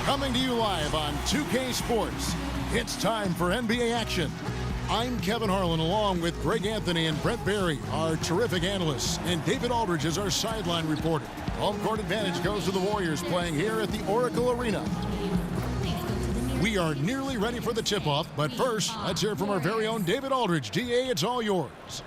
Coming to you live on 2K Sports, it's time for NBA action. I'm Kevin Harlan along with Greg Anthony and Brett Barry, our terrific analysts, and David Aldridge is our sideline reporter. Home court advantage goes to the Warriors playing here at the Oracle Arena. We are nearly ready for the tip-off, but first, let's hear from our very own David Aldridge. DA, it's all yours.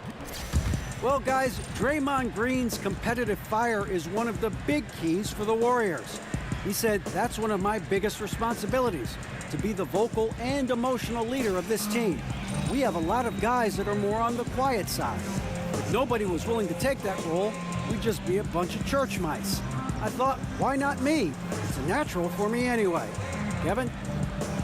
Well, guys, Draymond Green's competitive fire is one of the big keys for the Warriors. He said, that's one of my biggest responsibilities, to be the vocal and emotional leader of this team. We have a lot of guys that are more on the quiet side. If nobody was willing to take that role, we'd just be a bunch of church mice. I thought, why not me? It's a natural for me anyway. Kevin?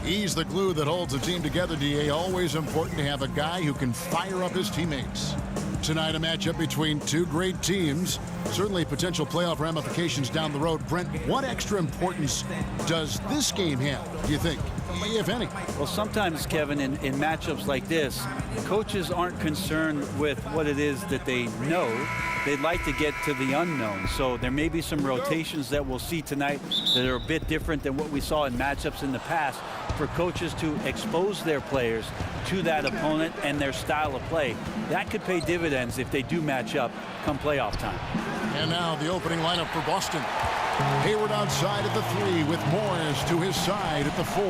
He's the glue that holds the team together, DA. Always important to have a guy who can fire up his teammates. Tonight, a matchup between two great teams. Certainly potential playoff ramifications down the road. Brent, what extra importance does this game have, do you think, if any? Well, sometimes, Kevin, in matchups like this, coaches aren't concerned with what it is that they know. They'd like to get to the unknown. So there may be some rotations that we'll see tonight that are a bit different than what we saw in matchups in the past, for coaches to expose their players to that opponent and their style of play. That could pay dividends if they do match up come playoff time. And now the opening lineup for Boston. Hayward outside at the 3 with Morris to his side at the 4.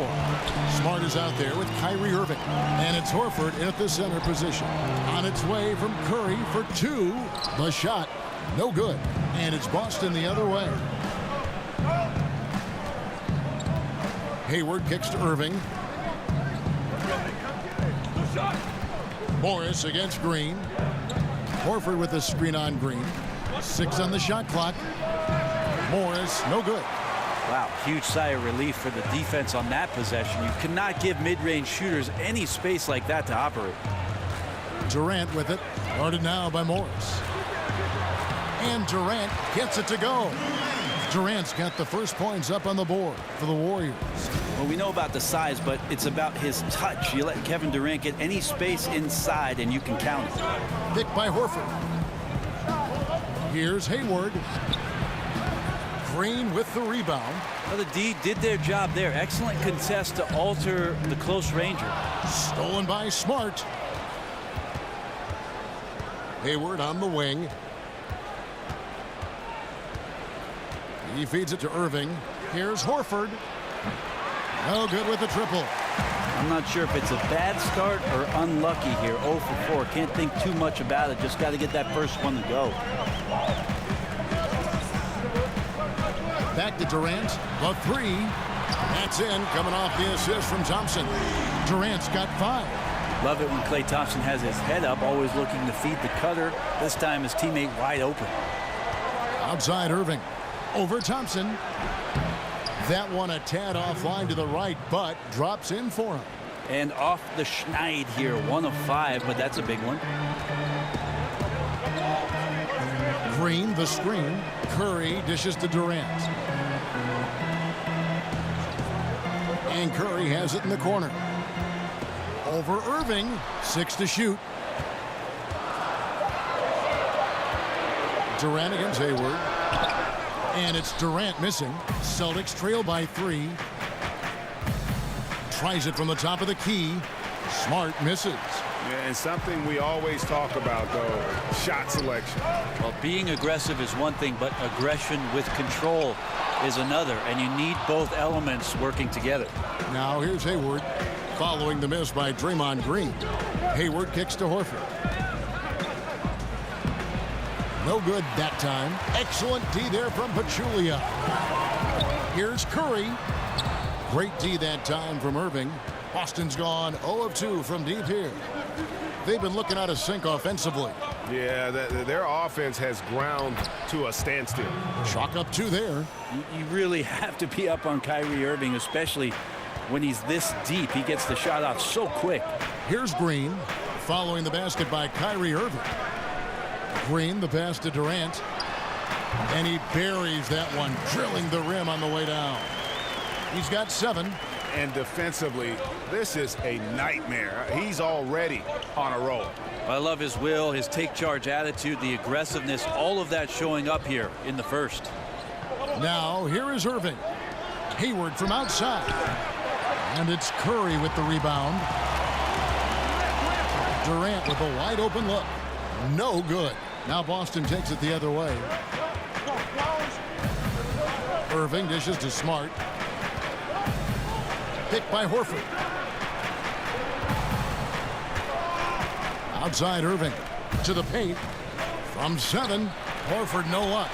Smart is out there with Kyrie Irving. And it's Horford at the center position. On its way from Curry for 2. The shot, no good. And it's Boston the other way. Hayward kicks to Irving. Morris against Green. Horford with the screen on Green. 6 on the shot clock. Morris, no good. Wow, huge sigh of relief for the defense on that possession. You cannot give mid-range shooters any space like that to operate. Durant with it. Guarded now by Morris. And Durant gets it to go. Durant's got the first points up on the board for the Warriors. Well, we know about the size, but it's about his touch. You let Kevin Durant get any space inside, and you can count it. Picked by Horford. Here's Hayward. Green with the rebound. Well, the D did their job there. Excellent contest to alter the close ranger. Stolen by Smart. Hayward on the wing. He feeds it to Irving. Here's Horford. No good with the triple. I'm not sure if it's a bad start or unlucky here. 0 for 4. Can't think too much about it. Just got to get that first one to go. Back to Durant. The 3. That's in. Coming off the assist from Thompson. Durant's got 5. Love it when Klay Thompson has his head up, always looking to feed the cutter. This time his teammate wide open. Outside Irving. Over Thompson. That one a tad offline to the right, but drops in for him. And off the schneid here. 1 of 5, but that's a big one. Green, the screen. Curry dishes to Durant. And Curry has it in the corner. Over Irving. 6 to shoot. Durant against Hayward. And it's Durant missing. Celtics trail by 3. Tries it from the top of the key. Smart misses. Yeah, and something we always talk about, though, shot selection. Well, being aggressive is one thing, but aggression with control is another, and you need both elements working together. Now here's Hayward following the miss by Draymond Green. Hayward kicks to Horford. No good that time. Excellent D there from Pachulia. Here's Curry. Great D that time from Irving. Boston's gone 0 of 2 from deep here. They've been looking out of sync offensively. Yeah, their offense has ground to a standstill. Chalk up 2 there. You really have to be up on Kyrie Irving, especially when he's this deep. He gets the shot off so quick. Here's Green following the basket by Kyrie Irving. Green, the pass to Durant. And he buries that one, drilling the rim on the way down. He's got 7. And defensively, this is a nightmare. He's already on a roll. I love his will, his take charge attitude, the aggressiveness, all of that showing up here in the first. Now here is Irving. Hayward from outside. And it's Curry with the rebound. Durant with a wide open look. No good. Now Boston takes it the other way. Irving dishes to Smart. Picked by Horford. Outside Irving. To the paint. From 7. Horford no luck.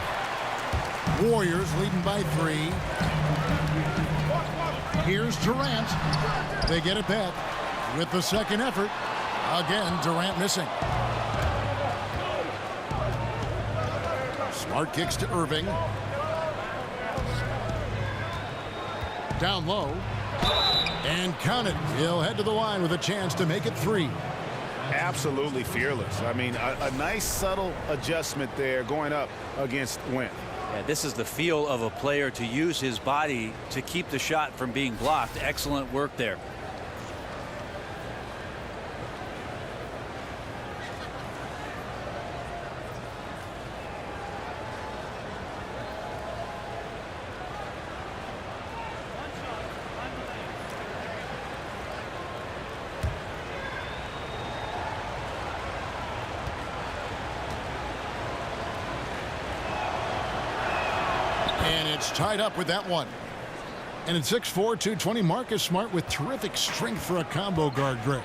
Warriors leading by 3. Here's Durant. They get it back with the second effort. Again, Durant missing. Smart kicks to Irving. Down low. And count it. He'll head to the line with a chance to make it 3. Absolutely fearless. I mean, a nice subtle adjustment there going up against Wentz. Yeah, this is the feel of a player to use his body to keep the shot from being blocked. Excellent work there. And it's tied up with that one. And at 6'4", 220, Marcus Smart with terrific strength for a combo guard, Greg.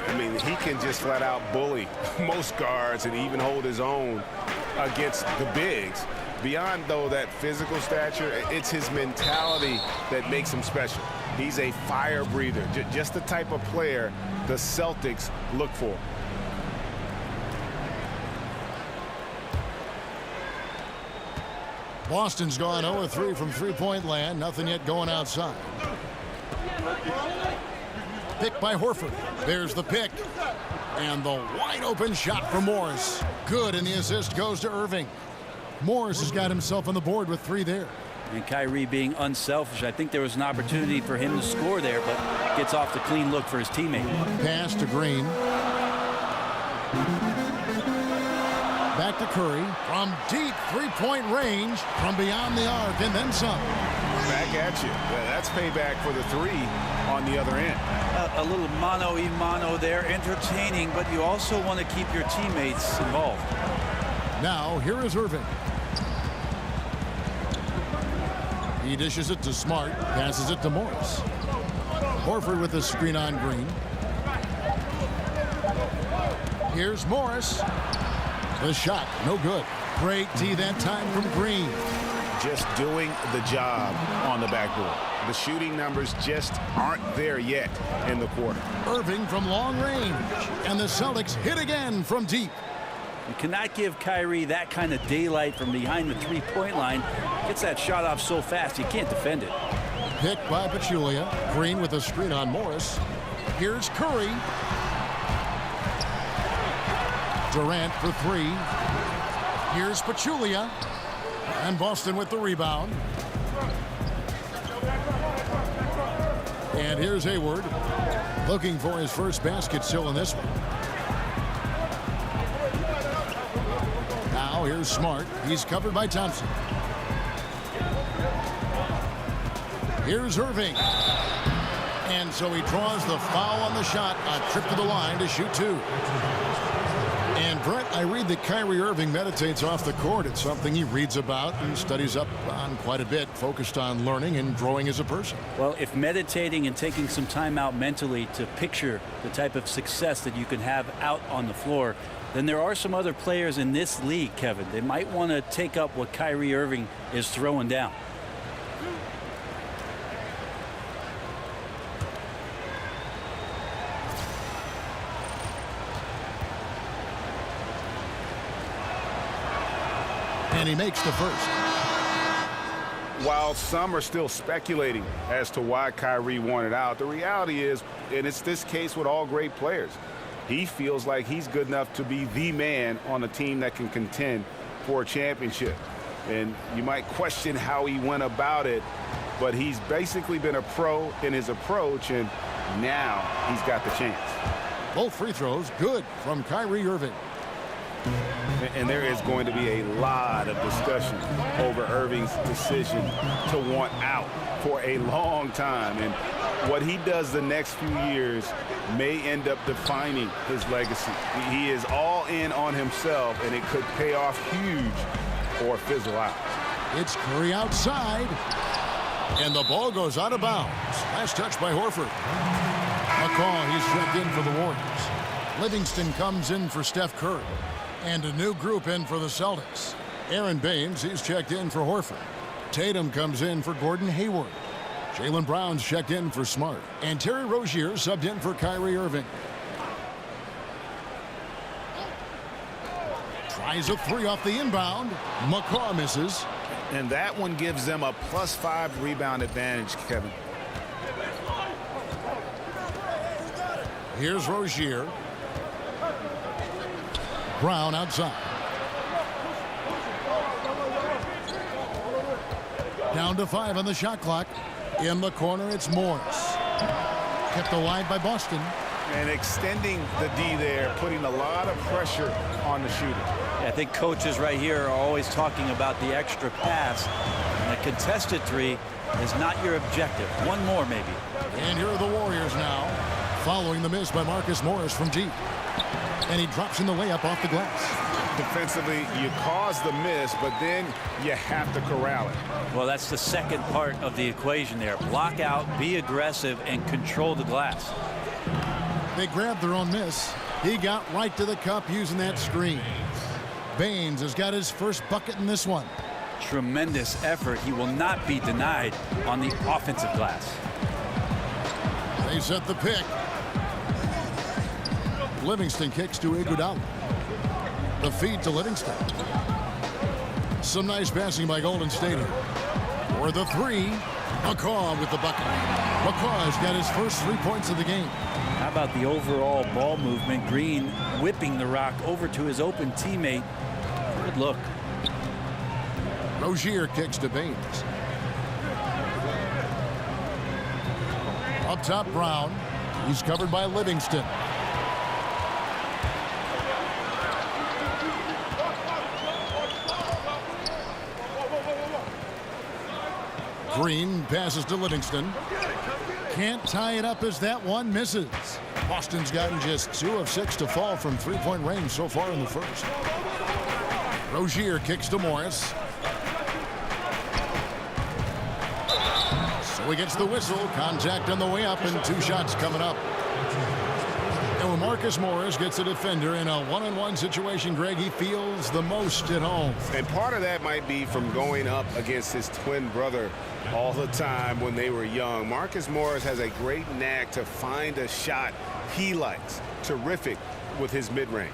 I mean, he can just flat out bully most guards and even hold his own against the bigs. Beyond, though, that physical stature, it's his mentality that makes him special. He's a fire breather, just the type of player the Celtics look for. Boston's gone 0-3 from three-point land. Nothing yet going outside. Picked by Horford. There's the pick. And the wide open shot for Morris. Good, and the assist goes to Irving. Morris has got himself on the board with 3 there. And Kyrie being unselfish, I think there was an opportunity for him to score there, but gets off the clean look for his teammate. Pass to Green. Back to Curry from deep three-point range, from beyond the arc, and then some. Back at you. That's payback for the 3 on the other end. A little mano-a-mano there, entertaining, but you also want to keep your teammates involved. Now, here is Irving. He dishes it to Smart, passes it to Morris. Horford with the screen on Green. Here's Morris. The shot, no good. Great D that time from Green. Just doing the job on the backboard. The shooting numbers just aren't there yet in the quarter. Irving from long range. And the Celtics hit again from deep. You cannot give Kyrie that kind of daylight from behind the three-point line. Gets that shot off so fast, you can't defend it. Picked by Pachulia. Green with a screen on Morris. Here's Curry. Durant for 3. Here's Pachulia. And Boston with the rebound. And here's Hayward. Looking for his first basket still in this one. Now here's Smart. He's covered by Thompson. Here's Irving. And so he draws the foul on the shot. A trip to the line to shoot 2. And Brett, I read that Kyrie Irving meditates off the court. It's something he reads about and studies up on quite a bit, focused on learning and growing as a person. Well, if meditating and taking some time out mentally to picture the type of success that you can have out on the floor, then there are some other players in this league, Kevin. They might want to take up what Kyrie Irving is throwing down. And he makes the first. While some are still speculating as to why Kyrie wanted out, the reality is, and it's this case with all great players, he feels like he's good enough to be the man on a team that can contend for a championship. And you might question how he went about it, but he's basically been a pro in his approach, and now he's got the chance. Both free throws good from Kyrie Irving. And there is going to be a lot of discussion over Irving's decision to want out for a long time. And what he does the next few years may end up defining his legacy. He is all in on himself, and it could pay off huge or fizzle out. It's Curry outside, and the ball goes out of bounds. Last touch by Horford. McCaw, he's checked in for the Warriors. Livingston comes in for Steph Curry. And a new group in for the Celtics. Aaron Baines, he's checked in for Horford. Tatum comes in for Gordon Hayward. Jaylen Brown's checked in for Smart. And Terry Rozier subbed in for Kyrie Irving. Tries a three off the inbound. McCaw misses. And that one gives them a +5 rebound advantage, Kevin. Here's Rozier. Brown outside. Down to 5 on the shot clock. In the corner, it's Morris. Kept alive by Boston. And extending the D there, putting a lot of pressure on the shooter. Yeah, I think coaches right here are always talking about the extra pass. And a contested three is not your objective. One more, maybe. And here are the Warriors now, following the miss by Marcus Morris from deep. And he drops in the layup off the glass. Defensively, you cause the miss, but then you have to corral it. Well, that's the second part of the equation there. Block out, be aggressive, and control the glass. They grabbed their own miss. He got right to the cup using that screen. Baines has got his first bucket in this one. Tremendous effort. He will not be denied on the offensive glass. They set the pick. Livingston kicks to Iguodala. The feed to Livingston. Some nice passing by Golden State here. For the three, McCaw with the bucket. McCaw has got his first 3 points of the game. How about the overall ball movement? Green whipping the rock over to his open teammate. Good look. Rozier kicks to Baines. Up top, Brown. He's covered by Livingston. Green passes to Livingston. Can't tie it up as that one misses. Boston's gotten just 2 of 6 to fall from three-point range so far in the first. Rozier kicks to Morris. So he gets the whistle. Contact on the way up and 2 shots coming up. And when Marcus Morris gets a defender in a one-on-one situation, Greg, he feels the most at home. And part of that might be from going up against his twin brother all the time when they were young. Marcus Morris has a great knack to find a shot he likes. Terrific with his mid-range.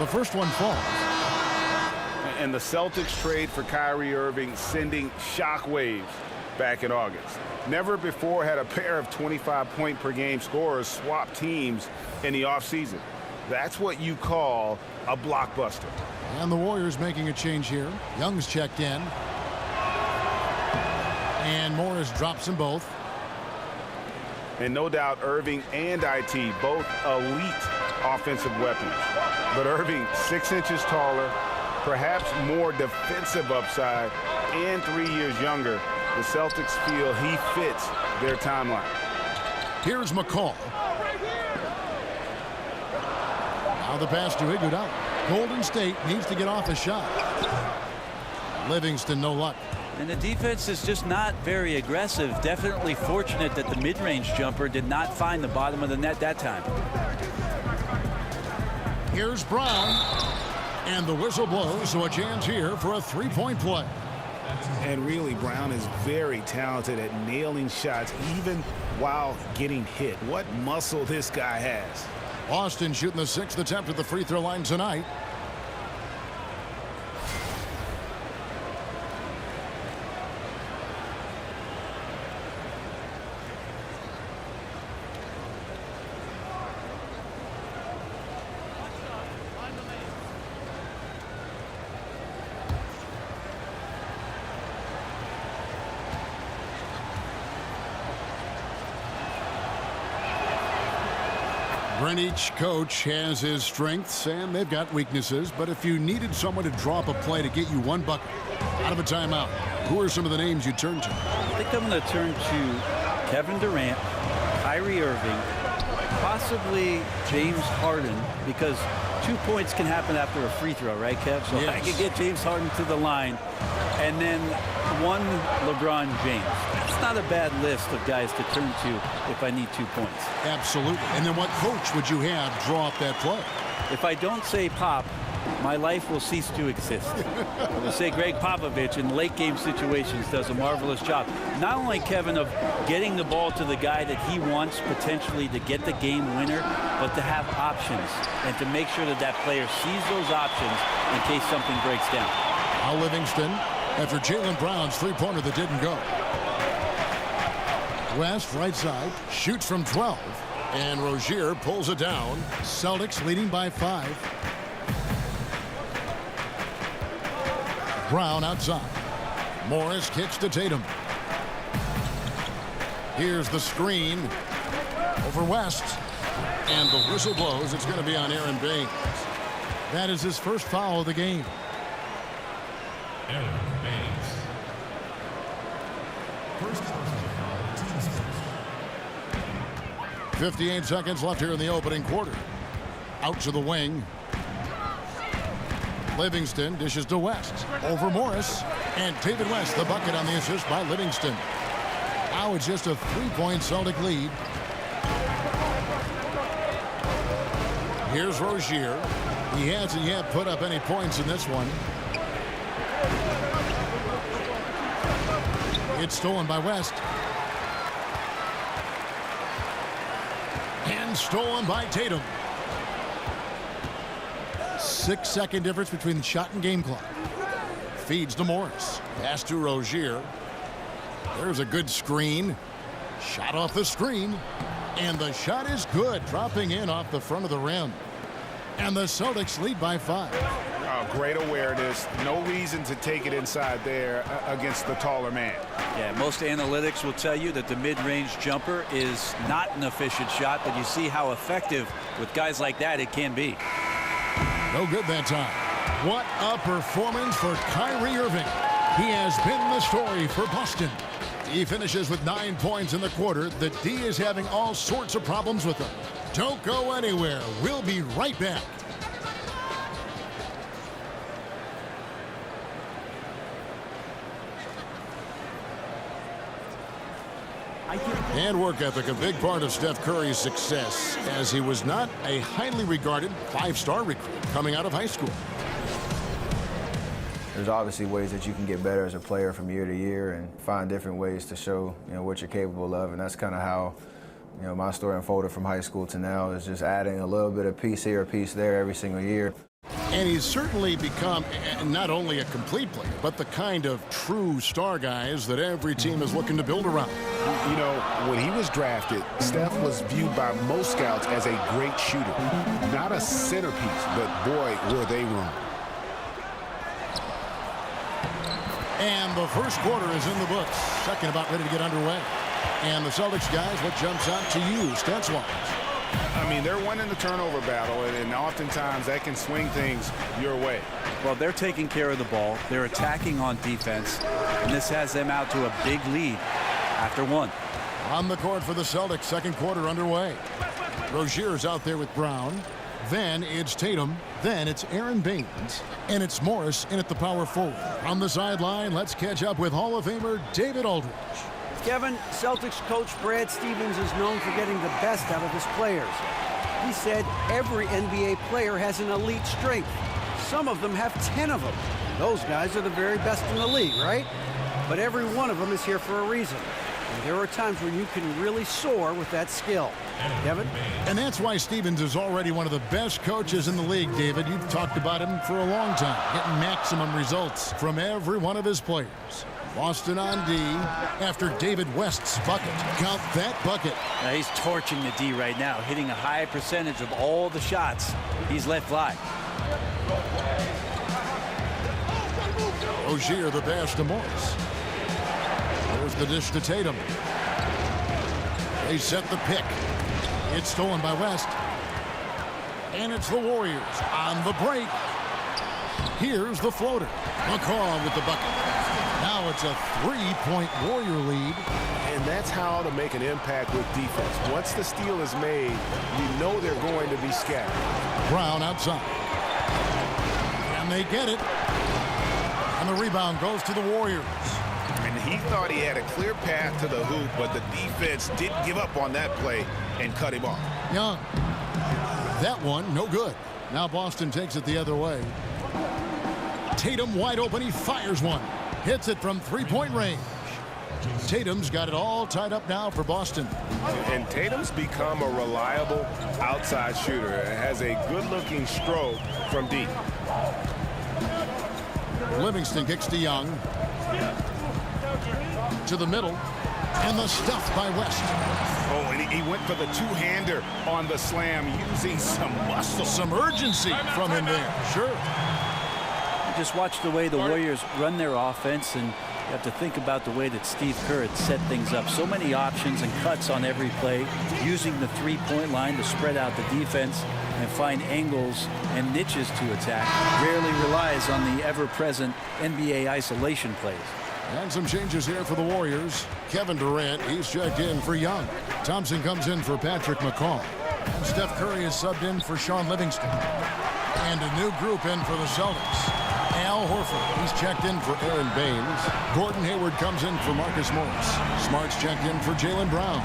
The first one falls. And the Celtics trade for Kyrie Irving, sending shockwaves back in August. Never before had a pair of 25-point-per-game scorers swap teams in the offseason. That's what you call a blockbuster. And the Warriors making a change here. Young's checked in. And Morris drops them both. And no doubt Irving and IT, both elite offensive weapons. But Irving, 6 inches taller, perhaps more defensive upside, and 3 years younger. The Celtics feel he fits their timeline. Here's McCaw. Now the pass to Iguodala. Golden State needs to get off a shot. Livingston, no luck. And the defense is just not very aggressive. Definitely fortunate that the mid-range jumper did not find the bottom of the net that time. Here's Brown. And the whistle blows, so a chance here for a three-point play. And really, Brown is very talented at nailing shots even while getting hit. What muscle this guy has. Boston shooting the 6th attempt at the free throw line tonight. Brent, each coach has his strengths and they've got weaknesses, but if you needed someone to draw up a play to get you one bucket out of a timeout, who are some of the names you turn to? I think I'm going to turn to Kevin Durant, Kyrie Irving, possibly James Harden, because 2 points can happen after a free throw, right, Kev? So yes. I could get James Harden to the line, and then one LeBron James. That's not a bad list of guys to turn to if I need 2 points. Absolutely. And then what coach would you have draw up that play? If I don't say Pop, my life will cease to exist. I will say Greg Popovich in late game situations does a marvelous job. Not only, Kevin, of getting the ball to the guy that he wants potentially to get the game winner, but to have options and to make sure that that player sees those options in case something breaks down. Now Livingston, after Jaylen Brown's three-pointer that didn't go. West, right side, shoots from 12. And Rozier pulls it down. Celtics leading by 5. Brown outside. Morris kicks to Tatum. Here's the screen over West. And the whistle blows. It's going to be on Aaron Baines. That is his first foul of the game. Aaron Baines. First personal foul, team's first. 58 seconds left here in the opening quarter. Out to the wing. Livingston dishes to West. Over Morris. And David West, the bucket on the assist by Livingston. Now it's just a 3-point Celtic lead. Here's Rozier. He hasn't yet put up any points in this one. It's stolen by West. And stolen by Tatum. 6-second difference between the shot and game clock. Feeds to Morris. Pass to Rozier. There's a good screen. Shot off the screen. And the shot is good, dropping in off the front of the rim. And the Celtics lead by 5. Great awareness. No reason to take it inside there against the taller man. Yeah, most analytics will tell you that the mid-range jumper is not an efficient shot, but you see how effective with guys like that it can be. No good that time. What a performance for Kyrie Irving. He has been the story for Boston. He finishes with 9 points in the quarter. The D is having all sorts of problems with him. Don't go anywhere. We'll be right back. And work ethic, a big part of Steph Curry's success, as he was not a highly regarded 5-star recruit coming out of high school. There's obviously ways that you can get better as a player from year to year and find different ways to show, what you're capable of, and that's kind of how, my story unfolded from high school to now, is just adding a little bit of piece here, a piece there every single year. And he's certainly become not only a complete player, but the kind of true star guys that every team is looking to build around. When he was drafted, Steph was viewed by most scouts as a great shooter. Not a centerpiece, but boy, were they wrong. And the first quarter is in the books. Second about ready to get underway. And the Celtics guys, what jumps out to you, stats-wise? They're winning the turnover battle, and oftentimes that can swing things your way. Well, they're taking care of the ball. They're attacking on defense, and this has them out to a big lead after one. On the court for the Celtics, second quarter underway. Rozier's out there with Brown. Then it's Tatum. Then it's Aaron Baines. And it's Morris in at the power forward. On the sideline, let's catch up with Hall of Famer David Aldridge. Kevin, Celtics coach Brad Stevens is known for getting the best out of his players. He said every NBA player has an elite strength. Some of them have 10 of them. Those guys are the very best in the league, right? But every one of them is here for a reason. And there are times when you can really soar with that skill. Kevin? And that's why Stevens is already one of the best coaches in the league, David. You've talked about him for a long time, getting maximum results from every one of his players. Boston on D after David West's bucket. Count that bucket. Now he's torching the D right now, hitting a high percentage of all the shots he's let fly. Rozier the pass to Morris. There's the dish to Tatum. They set the pick. It's stolen by West. And it's the Warriors on the break. Here's the floater. McCaw with the bucket. Now it's a 3-point Warrior lead. And that's how to make an impact with defense. Once the steal is made, you know they're going to be scattered. Brown outside. And they get it. And the rebound goes to the Warriors. And he thought he had a clear path to the hoop, but the defense didn't give up on that play and cut him off. Young. That one, no good. Now Boston takes it the other way. Tatum wide open. He fires one. Hits it from three-point range. Tatum's got it all tied up now for Boston. And Tatum's become a reliable outside shooter. Has a good-looking stroke from deep. Livingston kicks to Young. To the middle. And the stuff by West. Oh, and he went for the two-hander on the slam, using some muscle. Some urgency from him there. Sure. Just watch the way the Warriors run their offense, and you have to think about the way that Steve Kerr had set things up. So many options and cuts on every play, using the three-point line to spread out the defense and find angles and niches to attack. Rarely relies on the ever-present NBA isolation plays. And some changes here for the Warriors. Kevin Durant, he's checked in for Young. Thompson comes in for Patrick McCaw. And Steph Curry is subbed in for Sean Livingston. And a new group in for the Celtics. Al Horford, he's checked in for Aaron Baines. Gordon Hayward comes in for Marcus Morris. Smart's checked in for Jaylen Brown.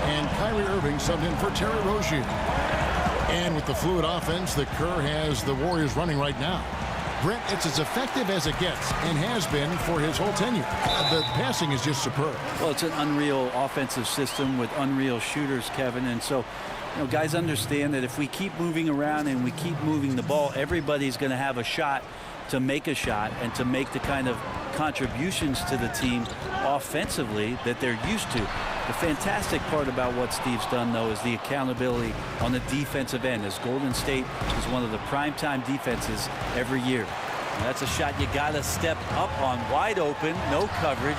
And Kyrie Irving subbed in for Terry Rozier. And with the fluid offense that Kerr has the Warriors running right now, Brett, it's as effective as it gets and has been for his whole tenure. The passing is just superb. Well, it's an unreal offensive system with unreal shooters, Kevin. And so, you know, guys understand that if we keep moving around and we keep moving the ball, everybody's going to have a shot to make a shot and to make the kind of contributions to the team offensively that they're used to. The fantastic part about what Steve's done, though, is the accountability on the defensive end, as Golden State is one of the primetime defenses every year. And that's a shot you got to step up on. Wide open, no coverage.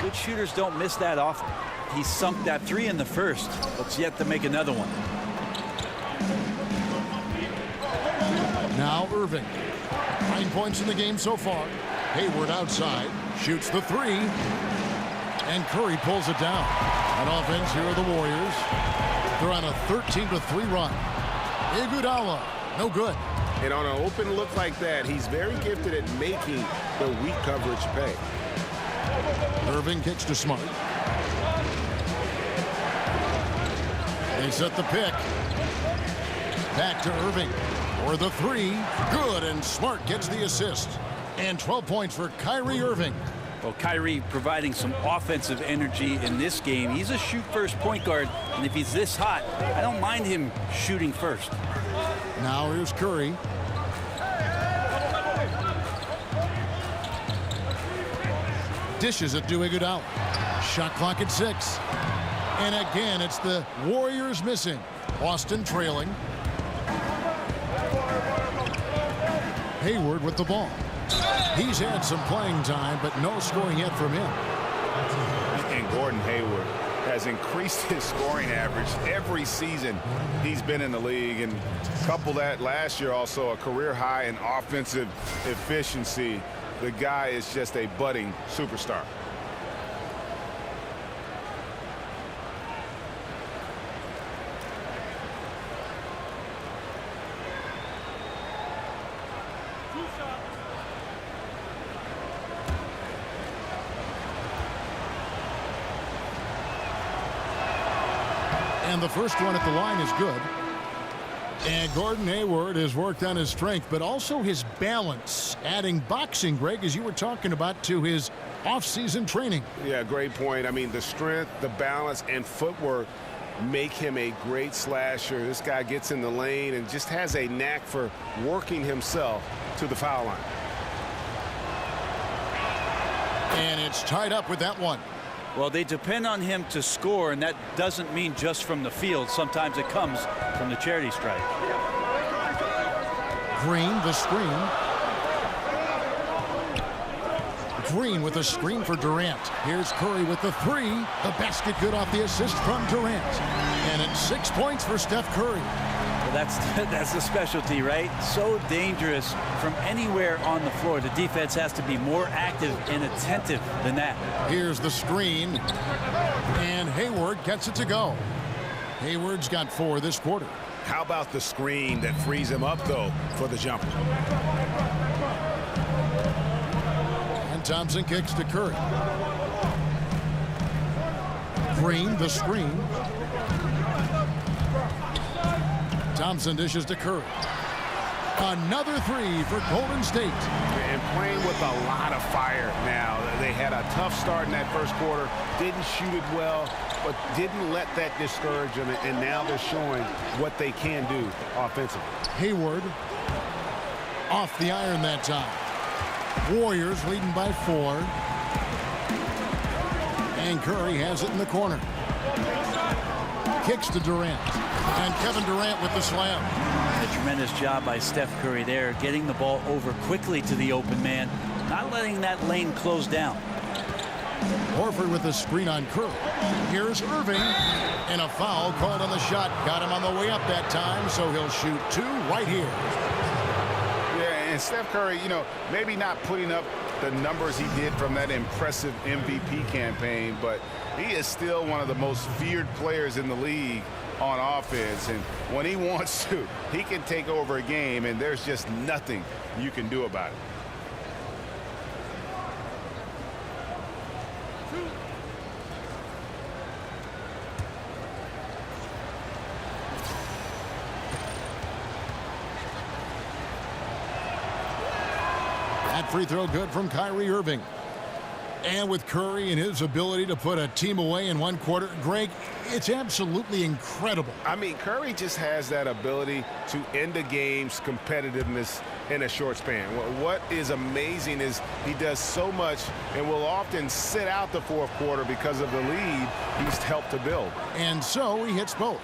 Good shooters don't miss that often. He sunk that three in the first, but's yet to make another one. Now Irving. 9 points in the game so far. Hayward outside. Shoots the three. And Curry pulls it down. On offense, here are the Warriors. They're on a 13-3 run. Iguodala, no good. And on an open look like that, he's very gifted at making the weak coverage pay. Irving kicks to Smart. They set the pick. Back to Irving. For the three. Good, and Smart gets the assist. And 12 points for Kyrie Irving. Well, Kyrie providing some offensive energy in this game. He's a shoot-first point guard, and if he's this hot, I don't mind him shooting first. Now here's Curry. Dishes it to Iguodala. Shot clock at 6. And again, it's the Warriors missing. Boston trailing. Hayward with the ball. He's had some playing time, but no scoring yet from him. And Gordon Hayward has increased his scoring average every season he's been in the league. And couple that last year also a career high in offensive efficiency. The guy is just a budding superstar. And the first one at the line is good. And Gordon Hayward has worked on his strength, but also his balance, adding boxing, Greg, as you were talking about, to his off-season training. Yeah, great point. I mean, the strength, the balance, and footwork make him a great slasher. This guy gets in the lane and just has a knack for working himself to the foul line. And it's tied up with that one. Well, they depend on him to score, and that doesn't mean just from the field. Sometimes it comes from the charity stripe. Green, the screen. Green with a screen for Durant. Here's Curry with the three. The basket good off the assist from Durant. And it's 6 points for Steph Curry. Well, that's the specialty, right? So dangerous from anywhere on the floor. The defense has to be more active and attentive than that. Here's the screen, and Hayward gets it to go. Hayward's got 4 this quarter. How about the screen that frees him up, though, for the jumper? And Thompson kicks to Curry. Green, the screen. Thompson dishes to Curry. Another 3 for Golden State. And playing with a lot of fire now. They had a tough start in that first quarter. Didn't shoot it well, but didn't let that discourage them. And now they're showing what they can do offensively. Hayward off the iron that time. Warriors leading by 4. And Curry has it in the corner. Kicks to Durant. And Kevin Durant with the slam. A tremendous job by Steph Curry there, getting the ball over quickly to the open man, not letting that lane close down. Horford with the screen on Curry. Here's Irving, and a foul called on the shot. Got him on the way up that time, so he'll shoot 2 right here. Yeah, and Steph Curry, maybe not putting up the numbers he did from that impressive MVP campaign, but he is still one of the most feared players in the league on offense, and when he wants to, he can take over a game, and there's just nothing you can do about it. That free throw good from Kyrie Irving. And with Curry and his ability to put a team away in 1 quarter, Greg, it's absolutely incredible. I mean, Curry just has that ability to end a game's competitiveness in a short span. What is amazing is he does so much and will often sit out the 4th quarter because of the lead he's helped to build. And so he hits both.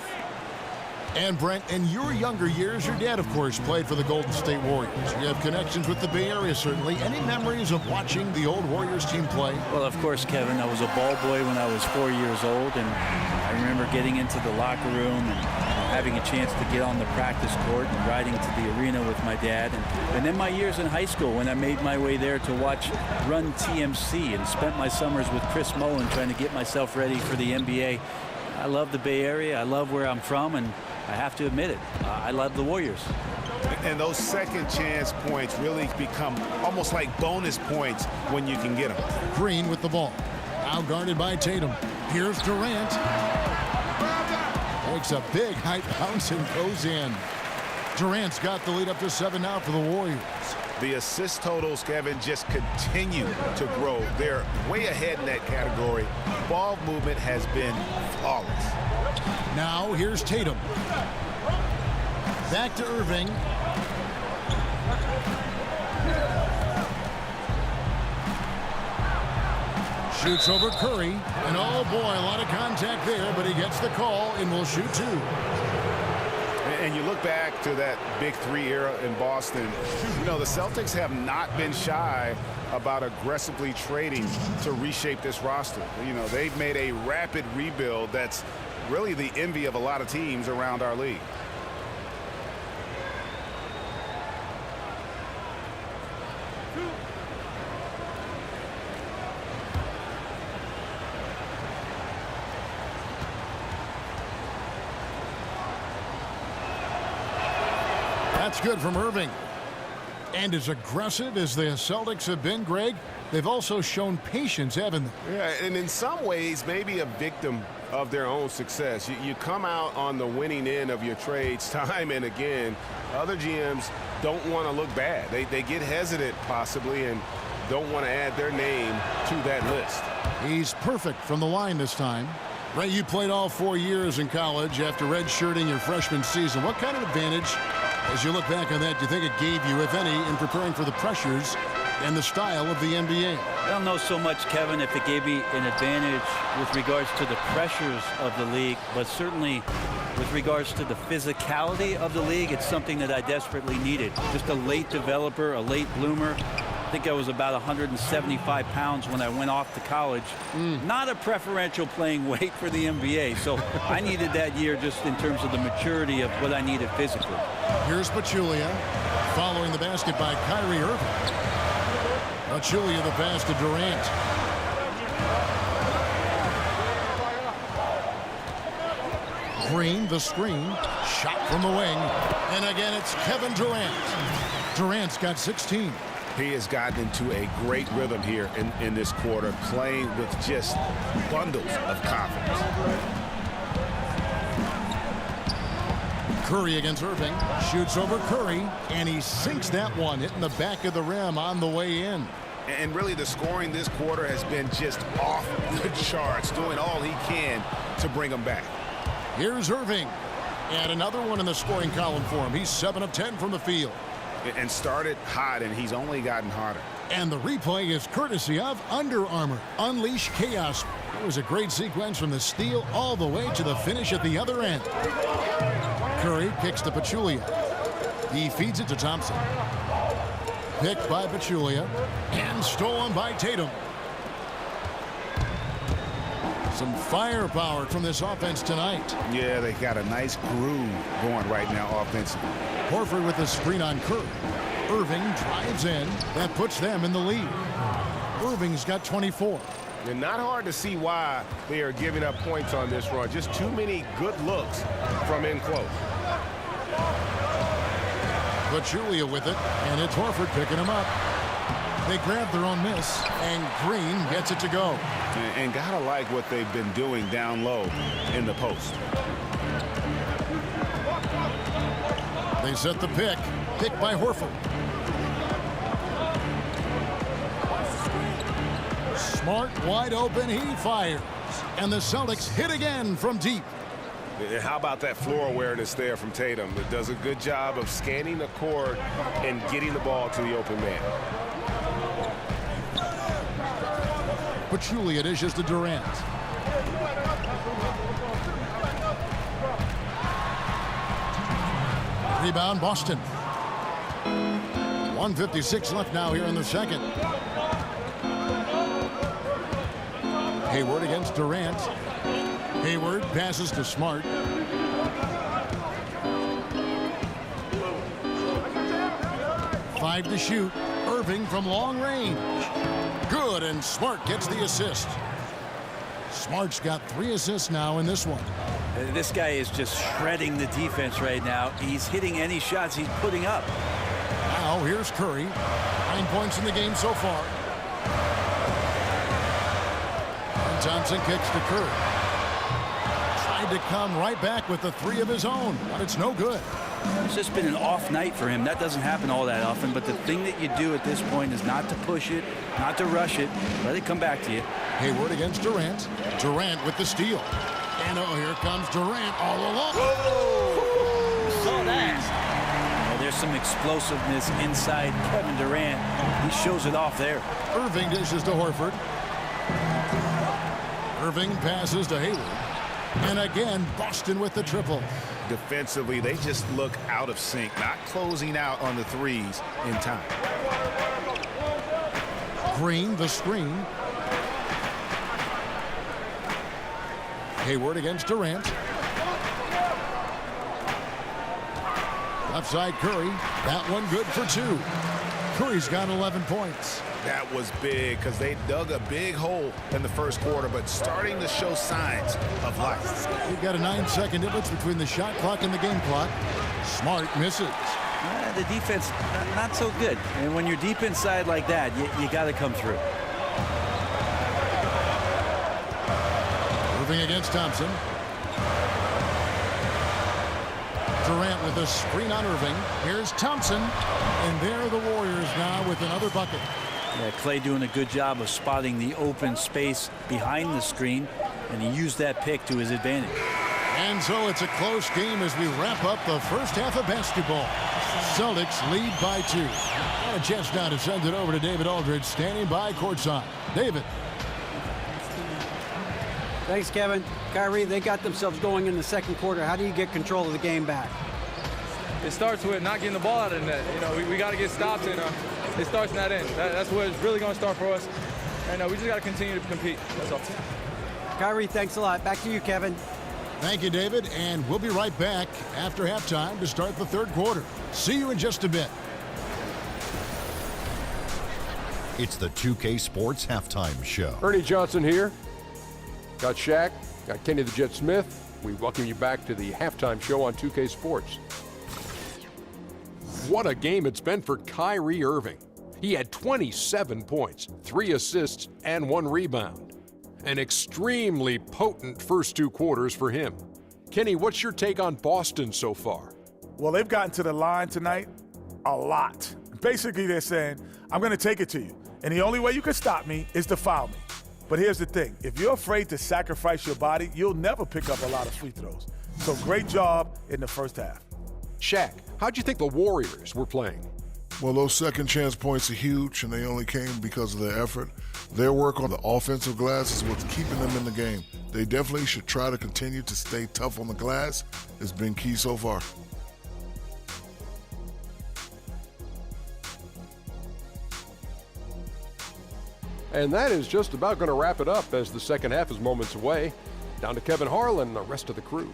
And Brent, in your younger years, your dad, of course, played for the Golden State Warriors. You have connections with the Bay Area, certainly. Any memories of watching the old Warriors team play? Well, of course, Kevin, I was a ball boy when I was 4 years old, and I remember getting into the locker room and having a chance to get on the practice court and riding to the arena with my dad. And then my years in high school when I made my way there to watch Run TMC and spent my summers with Chris Mullin trying to get myself ready for the NBA. I love the Bay Area. I love where I'm from, and I have to admit it, I love the Warriors. And those second chance points really become almost like bonus points when you can get them. Green with the ball. Now guarded by Tatum. Here's Durant. Takes a big high bounce and goes in. Durant's got the lead up to 7 now for the Warriors. The assist totals, Kevin, just continue to grow. They're way ahead in that category. Ball movement has been flawless. Now here's Tatum. Back to Irving. Shoots over Curry. And oh boy, a lot of contact there, but he gets the call and will shoot 2. And you look back to that Big 3 era in Boston, the Celtics have not been shy about aggressively trading to reshape this roster. They've made a rapid rebuild that's really the envy of a lot of teams around our league. That's good from Irving. And as aggressive as the Celtics have been, Greg, they've also shown patience, haven't they? Yeah, and in some ways, maybe a victim of their own success. You come out on the winning end of your trades time and again. Other GMs don't want to look bad. They get hesitant, possibly, and don't want to add their name to that list. He's perfect from the line this time. Ray, you played all 4 years in college after redshirting your freshman season. What kind of advantage, as you look back on that, do you think it gave you, if any, in preparing for the pressures and the style of the NBA? I don't know so much, Kevin, if it gave me an advantage with regards to the pressures of the league, but certainly with regards to the physicality of the league, it's something that I desperately needed. Just a late developer, a late bloomer. think I was about 175 pounds when I went off to college. Not a preferential playing weight for the NBA. So I needed that year just in terms of the maturity of what I needed physically. Here's Pachulia following the basket by Kyrie Irving. Pachulia the pass to Durant. Green the screen. Shot from the wing. And again, it's Kevin Durant. Durant's got 16. He has gotten into a great rhythm here in this quarter, playing with just bundles of confidence. Curry against Irving. Shoots over Curry, and he sinks that one, hitting the back of the rim on the way in. And really, the scoring this quarter has been just off the charts, doing all he can to bring them back. Here's Irving. And another one in the scoring column for him. He's 7 of 10 from the field. And started hot, and he's only gotten hotter. And the replay is courtesy of Under Armour. Unleash chaos. It was a great sequence from the steal all the way to the finish at the other end. Curry kicks to Pachulia. He feeds it to Thompson. Picked by Pachulia and stolen by Tatum. Some firepower from this offense tonight. Yeah, they got a nice groove going right now offensively. Horford with the screen on Curry. Irving drives in. That puts them in the lead. Irving's got 24. And not hard to see why they are giving up points on this run. Just too many good looks from in close. Pachulia with it, and it's Horford picking him up. They grab their own miss, and Green gets it to go. And gotta like what they've been doing down low in the post. They set the pick. Pick by Horford. Smart wide open. He fires. And the Celtics hit again from deep. How about that floor awareness there from Tatum? It does a good job of scanning the court and getting the ball to the open man. Pachulia dishes to Durant. Rebound, Boston. 1:56 left now here in the second. Hayward against Durant. Hayward passes to Smart. Five to shoot. Irving from long range. Good, and Smart gets the assist. Smart's got 3 assists now in this one. This guy is just shredding the defense right now. He's hitting any shots he's putting up. Now here's Curry. 9 points in the game so far. And Thompson kicks to Curry. Tried to come right back with the 3 of his own, but it's no good. It's just been an off night for him. That doesn't happen all that often, but the thing that you do at this point is not to push it, not to rush it. Let it come back to you. Hayward against Durant. Durant with the steal. And oh, here comes Durant all along. Whoa! Saw that. Well, there's some explosiveness inside Kevin Durant. He shows it off there. Irving dishes to Horford. Irving passes to Hayward. And again, Boston with the triple. Defensively, they just look out of sync, not closing out on the threes in time. Green, the screen. Hayward against Durant. Left side Curry. That one good for 2. Curry's got 11 points. That was big because they dug a big hole in the first quarter, but starting to show signs of life. You've got a 9-second difference between the shot clock and the game clock. Smart misses. The defense, not so good. And when you're deep inside like that, you got to come through. Irving against Thompson. Durant with a screen on Irving. Here's Thompson. And there are the Warriors now with another bucket. Yeah, Clay doing a good job of spotting the open space behind the screen, and he used that pick to his advantage. And so it's a close game as we wrap up the first half of basketball. Celtics lead by 2. And a chance now to send it over to David Aldridge, standing by courtside. David. Thanks, Kevin. Kyrie, they got themselves going in the second quarter. How do you get control of the game back? It starts with not getting the ball out of the net. You know, we got to get stops, and it starts in that end. That's where it's really going to start for us. And we just got to continue to compete. That's all. Kyrie, thanks a lot. Back to you, Kevin. Thank you, David, and we'll be right back after halftime to start the third quarter. See you in just a bit. It's the 2K Sports Halftime Show. Ernie Johnson here. Got Shaq, got Kenny the Jet Smith. We welcome you back to the halftime show on 2K Sports. What a game it's been for Kyrie Irving. He had 27 points, 3 assists, and 1 rebound. An extremely potent first 2 quarters for him. Kenny, what's your take on Boston so far? Well, they've gotten to the line tonight a lot. Basically, they're saying, I'm going to take it to you. And the only way you can stop me is to foul me. But here's the thing. If you're afraid to sacrifice your body, you'll never pick up a lot of free throws. So great job in the first half. Shaq, how'd you think the Warriors were playing? Well, those second chance points are huge, and they only came because of their effort. Their work on the offensive glass is what's keeping them in the game. They definitely should try to continue to stay tough on the glass. It's been key so far. And that is just about going to wrap it up as the second half is moments away. Down to Kevin Harlan and the rest of the crew.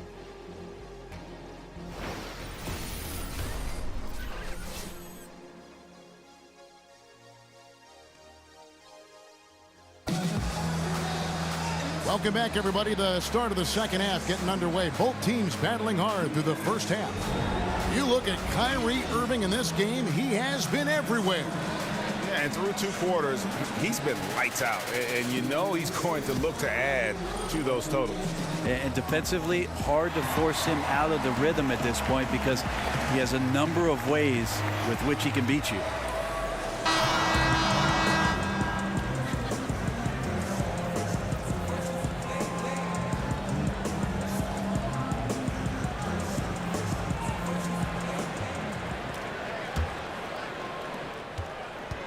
Welcome back, everybody. The start of the second half getting underway. Both teams battling hard through the first half. You look at Kyrie Irving in this game, he has been everywhere. Yeah, and through 2 quarters, he's been lights out. And you know he's going to look to add to those totals. And defensively, hard to force him out of the rhythm at this point because he has a number of ways with which he can beat you.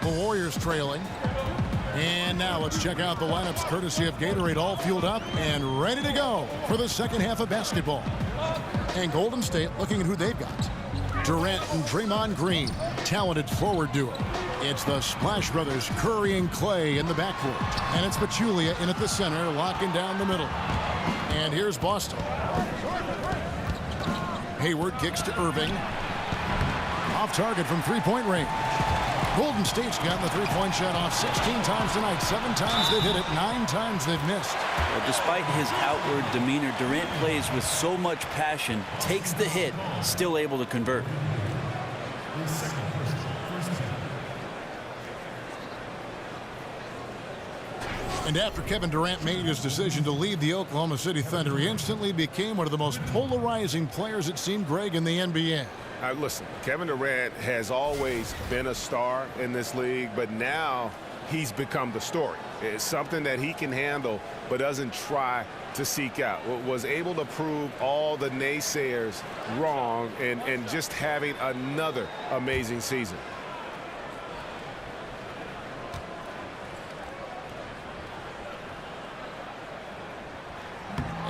The Warriors trailing. And now let's check out the lineups courtesy of Gatorade, all fueled up and ready to go for the second half of basketball. And Golden State looking at who they've got. Durant and Draymond Green, talented forward duo. It's the Splash Brothers, Curry and Clay in the backcourt. And it's Pachulia in at the center, locking down the middle. And here's Boston. Hayward kicks to Irving. Off target from three-point range. Golden State's gotten the three-point shot off 16 times tonight. 7 times they've hit it, 9 times they've missed. Well, despite his outward demeanor, Durant plays with so much passion, takes the hit, still able to convert. And after Kevin Durant made his decision to leave the Oklahoma City Thunder, he instantly became one of the most polarizing players, it seemed, Greg, in the NBA. Listen, Kevin Durant has always been a star in this league, but now he's become the story. It's something that he can handle but doesn't try to seek out. Was able to prove all the naysayers wrong and just having another amazing season.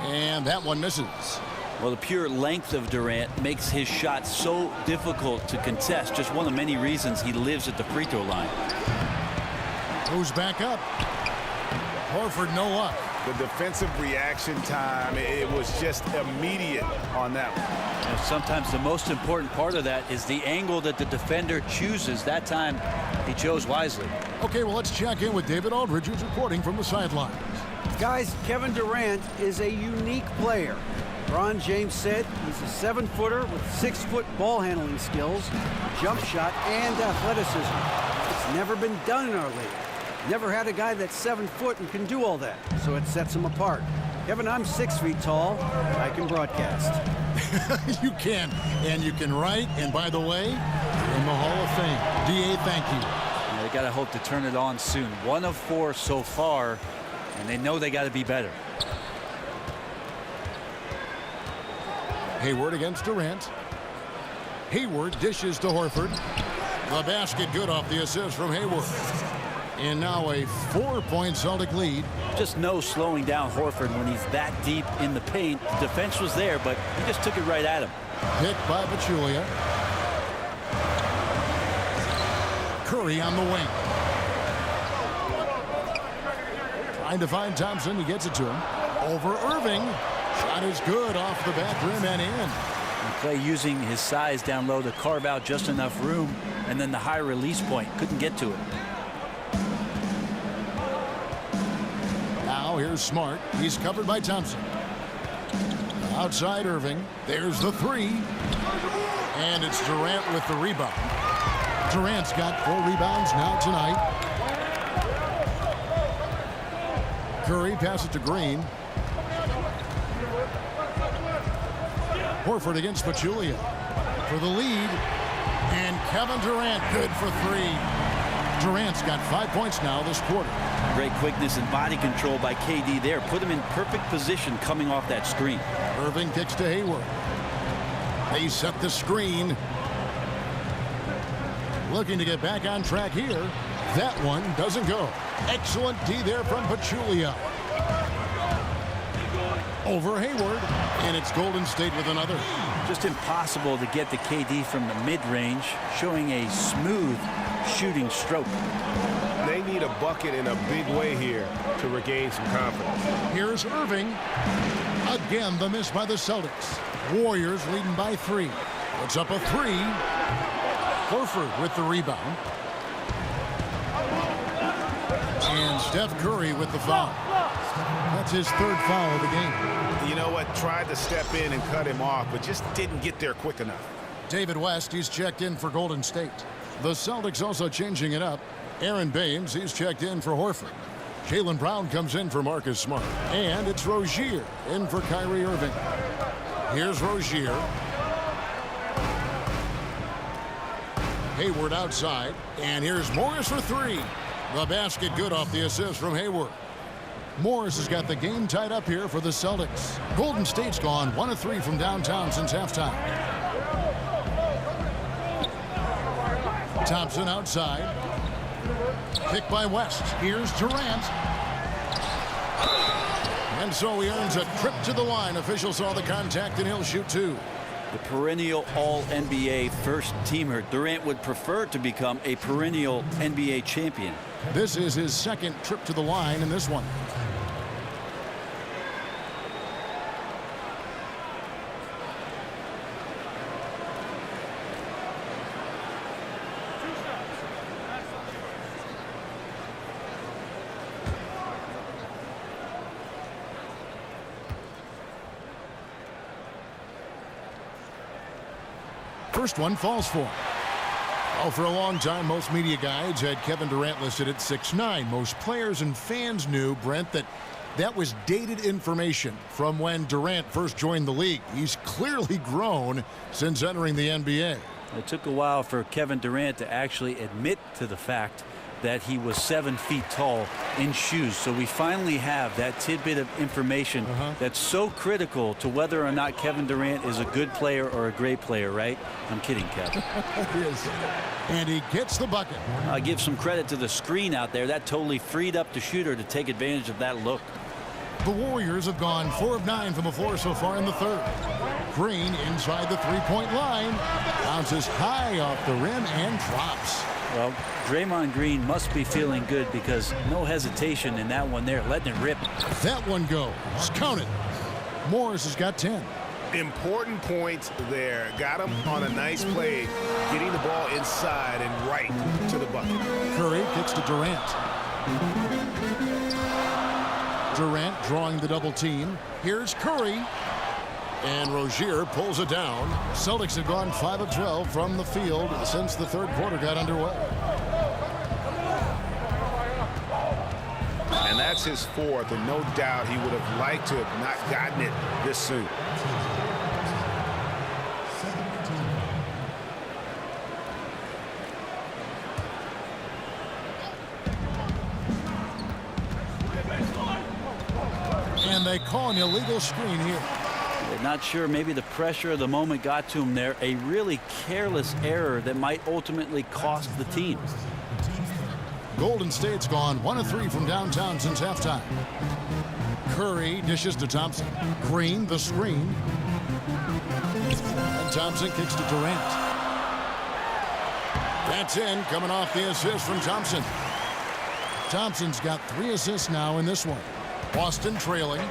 And that one misses. Well, the pure length of Durant makes his shot so difficult to contest. Just one of many reasons he lives at the free throw line. Moves back up. Horford, no luck. The defensive reaction time, it was just immediate on that one. You know, sometimes the most important part of that is the angle that the defender chooses. That time, he chose wisely. Okay, well, let's check in with David Aldridge, who's reporting from the sidelines. Guys, Kevin Durant is a unique player. LeBron James said he's a 7-footer with 6-foot ball handling skills, jump shot, and athleticism. It's never been done in our league. Never had a guy that's 7 foot and can do all that, so it sets him apart. Kevin, I'm 6 feet tall. I can broadcast. You can, and you can write, and by the way, you're in the Hall of Fame. DA, thank you. Yeah, they got to hope to turn it on soon. 1 of 4 so far, and they know they got to be better. Hayward against Durant. Hayward dishes to Horford. The basket good off the assist from Hayward. And now a 4-point Celtic lead. Just no slowing down Horford when he's that deep in the paint. The defense was there, but he just took it right at him. Picked by Pachulia. Curry on the wing. Trying to find Thompson. He gets it to him. Over Irving. Shot is good off the back rim and in. And Clay using his size down low to carve out just enough room, and then the high release point. Couldn't get to it. Now here's Smart. He's covered by Thompson. Outside Irving. There's the three. And it's Durant with the rebound. Durant's got 4 rebounds now tonight. Curry passes it to Green. Horford against Pachulia for the lead. And Kevin Durant good for 3. Durant's got 5 points now this quarter. Great quickness and body control by KD there. Put him in perfect position coming off that screen. Irving kicks to Hayward. They set the screen. Looking to get back on track here. That one doesn't go. Excellent D there from Pachulia. Over Hayward. And it's Golden State with another. Just impossible to get the KD from the mid-range, showing a smooth shooting stroke. They need a bucket in a big way here to regain some confidence. Here's Irving. Again, the miss by the Celtics. Warriors leading by 3. It's up a 3. Horford with the rebound. And Steph Curry with the foul. That's his 3rd foul of the game. You know what? Tried to step in and cut him off, but just didn't get there quick enough. David West, he's checked in for Golden State. The Celtics also changing it up. Aaron Baines, he's checked in for Horford. Jaylen Brown comes in for Marcus Smart. And it's Rozier in for Kyrie Irving. Here's Rozier. Hayward outside. And here's Morris for 3. The basket good off the assist from Hayward. Morris has got the game tied up here for the Celtics. Golden State's gone 1 of 3 from downtown since halftime. Thompson outside. Pick by West. Here's Durant. And so he earns a trip to the line. Officials saw the contact and he'll shoot 2. The perennial All-NBA first-teamer. Durant would prefer to become a perennial NBA champion. This is his 2nd trip to the line in this one. First one falls for him. Well, for a long time, most media guides had Kevin Durant listed at 6'9". Most players and fans knew, Brent, that was dated information from when Durant first joined the league. He's clearly grown since entering the NBA. It took a while for Kevin Durant to actually admit to the fact that he was 7 feet tall in shoes. So we finally have that tidbit of information that's so critical to whether or not Kevin Durant is a good player or a great player, right? I'm kidding, Kevin. He is. And he gets the bucket. I give some credit to the screen out there. That totally freed up the shooter to take advantage of that look. The Warriors have gone 4 of 9 from the floor so far in the 3rd. Green inside the 3-point line. Bounces high off the rim and drops. Well, Draymond Green must be feeling good because no hesitation in that one there, letting it rip. That one goes. Count it. Morris has got 10. Important points there. Got him on a nice play, getting the ball inside and right to the bucket. Curry kicks to Durant. Durant drawing the double team. Here's Curry. And Rozier pulls it down. Celtics have gone 5 of 12 from the field since the 3rd quarter got underway. And that's his 4th, and no doubt he would have liked to have not gotten it this soon. And they call an illegal screen here. Not sure, maybe the pressure of the moment got to him there. A really careless error that might ultimately cost the team. Golden State's gone 1 of 3 from downtown since halftime. Curry dishes to Thompson. Green the screen. And Thompson kicks to Durant. That's in, coming off the assist from Thompson. Thompson's got 3 assists now in this one. Boston trailing.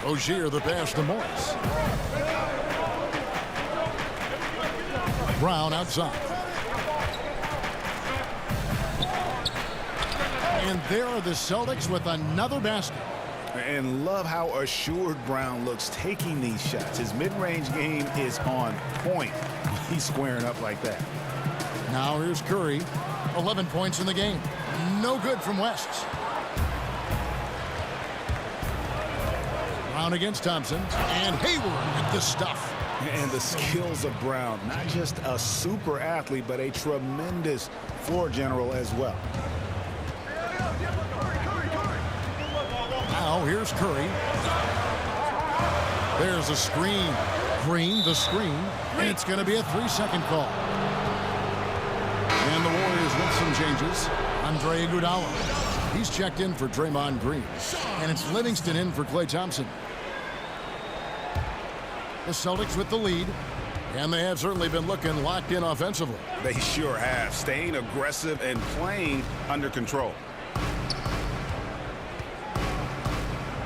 Rozier the pass to Morris. Brown outside. And there are the Celtics with another basket. And love how assured Brown looks taking these shots. His mid-range game is on point. He's squaring up like that. Now here's Curry. 11 points in the game. No good from West. Brown against Thompson. And Hayward with the stuff. And the skills of Brown. Not just a super athlete, but a tremendous floor general as well. Now here's Curry. There's a screen. Green, the screen. And it's going to be a 3-second call. And the Warriors with some changes. Andre Iguodala. He's checked in for Draymond Green. And it's Livingston in for Klay Thompson. The Celtics with the lead. And they have certainly been looking locked in offensively. They sure have. Staying aggressive and playing under control.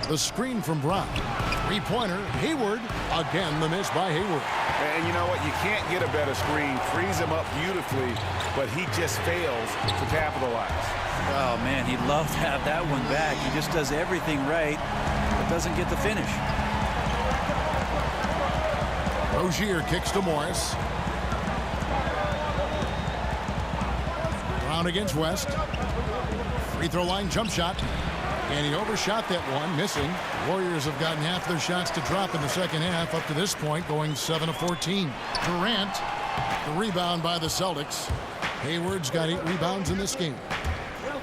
The screen from Brown. 3-pointer. Hayward. Again, the miss by Hayward. And you know what? You can't get a better screen. Frees him up beautifully, but he just fails to capitalize. Oh, man, he'd love to have that one back. He just does everything right, but doesn't get the finish. Rozier kicks to Morris. Brown against West. Free throw line jump shot. And he overshot that one, missing. Warriors have gotten half their shots to drop in the second half up to this point, going 7 of 14. Durant, the rebound by the Celtics. Hayward's got 8 rebounds in this game.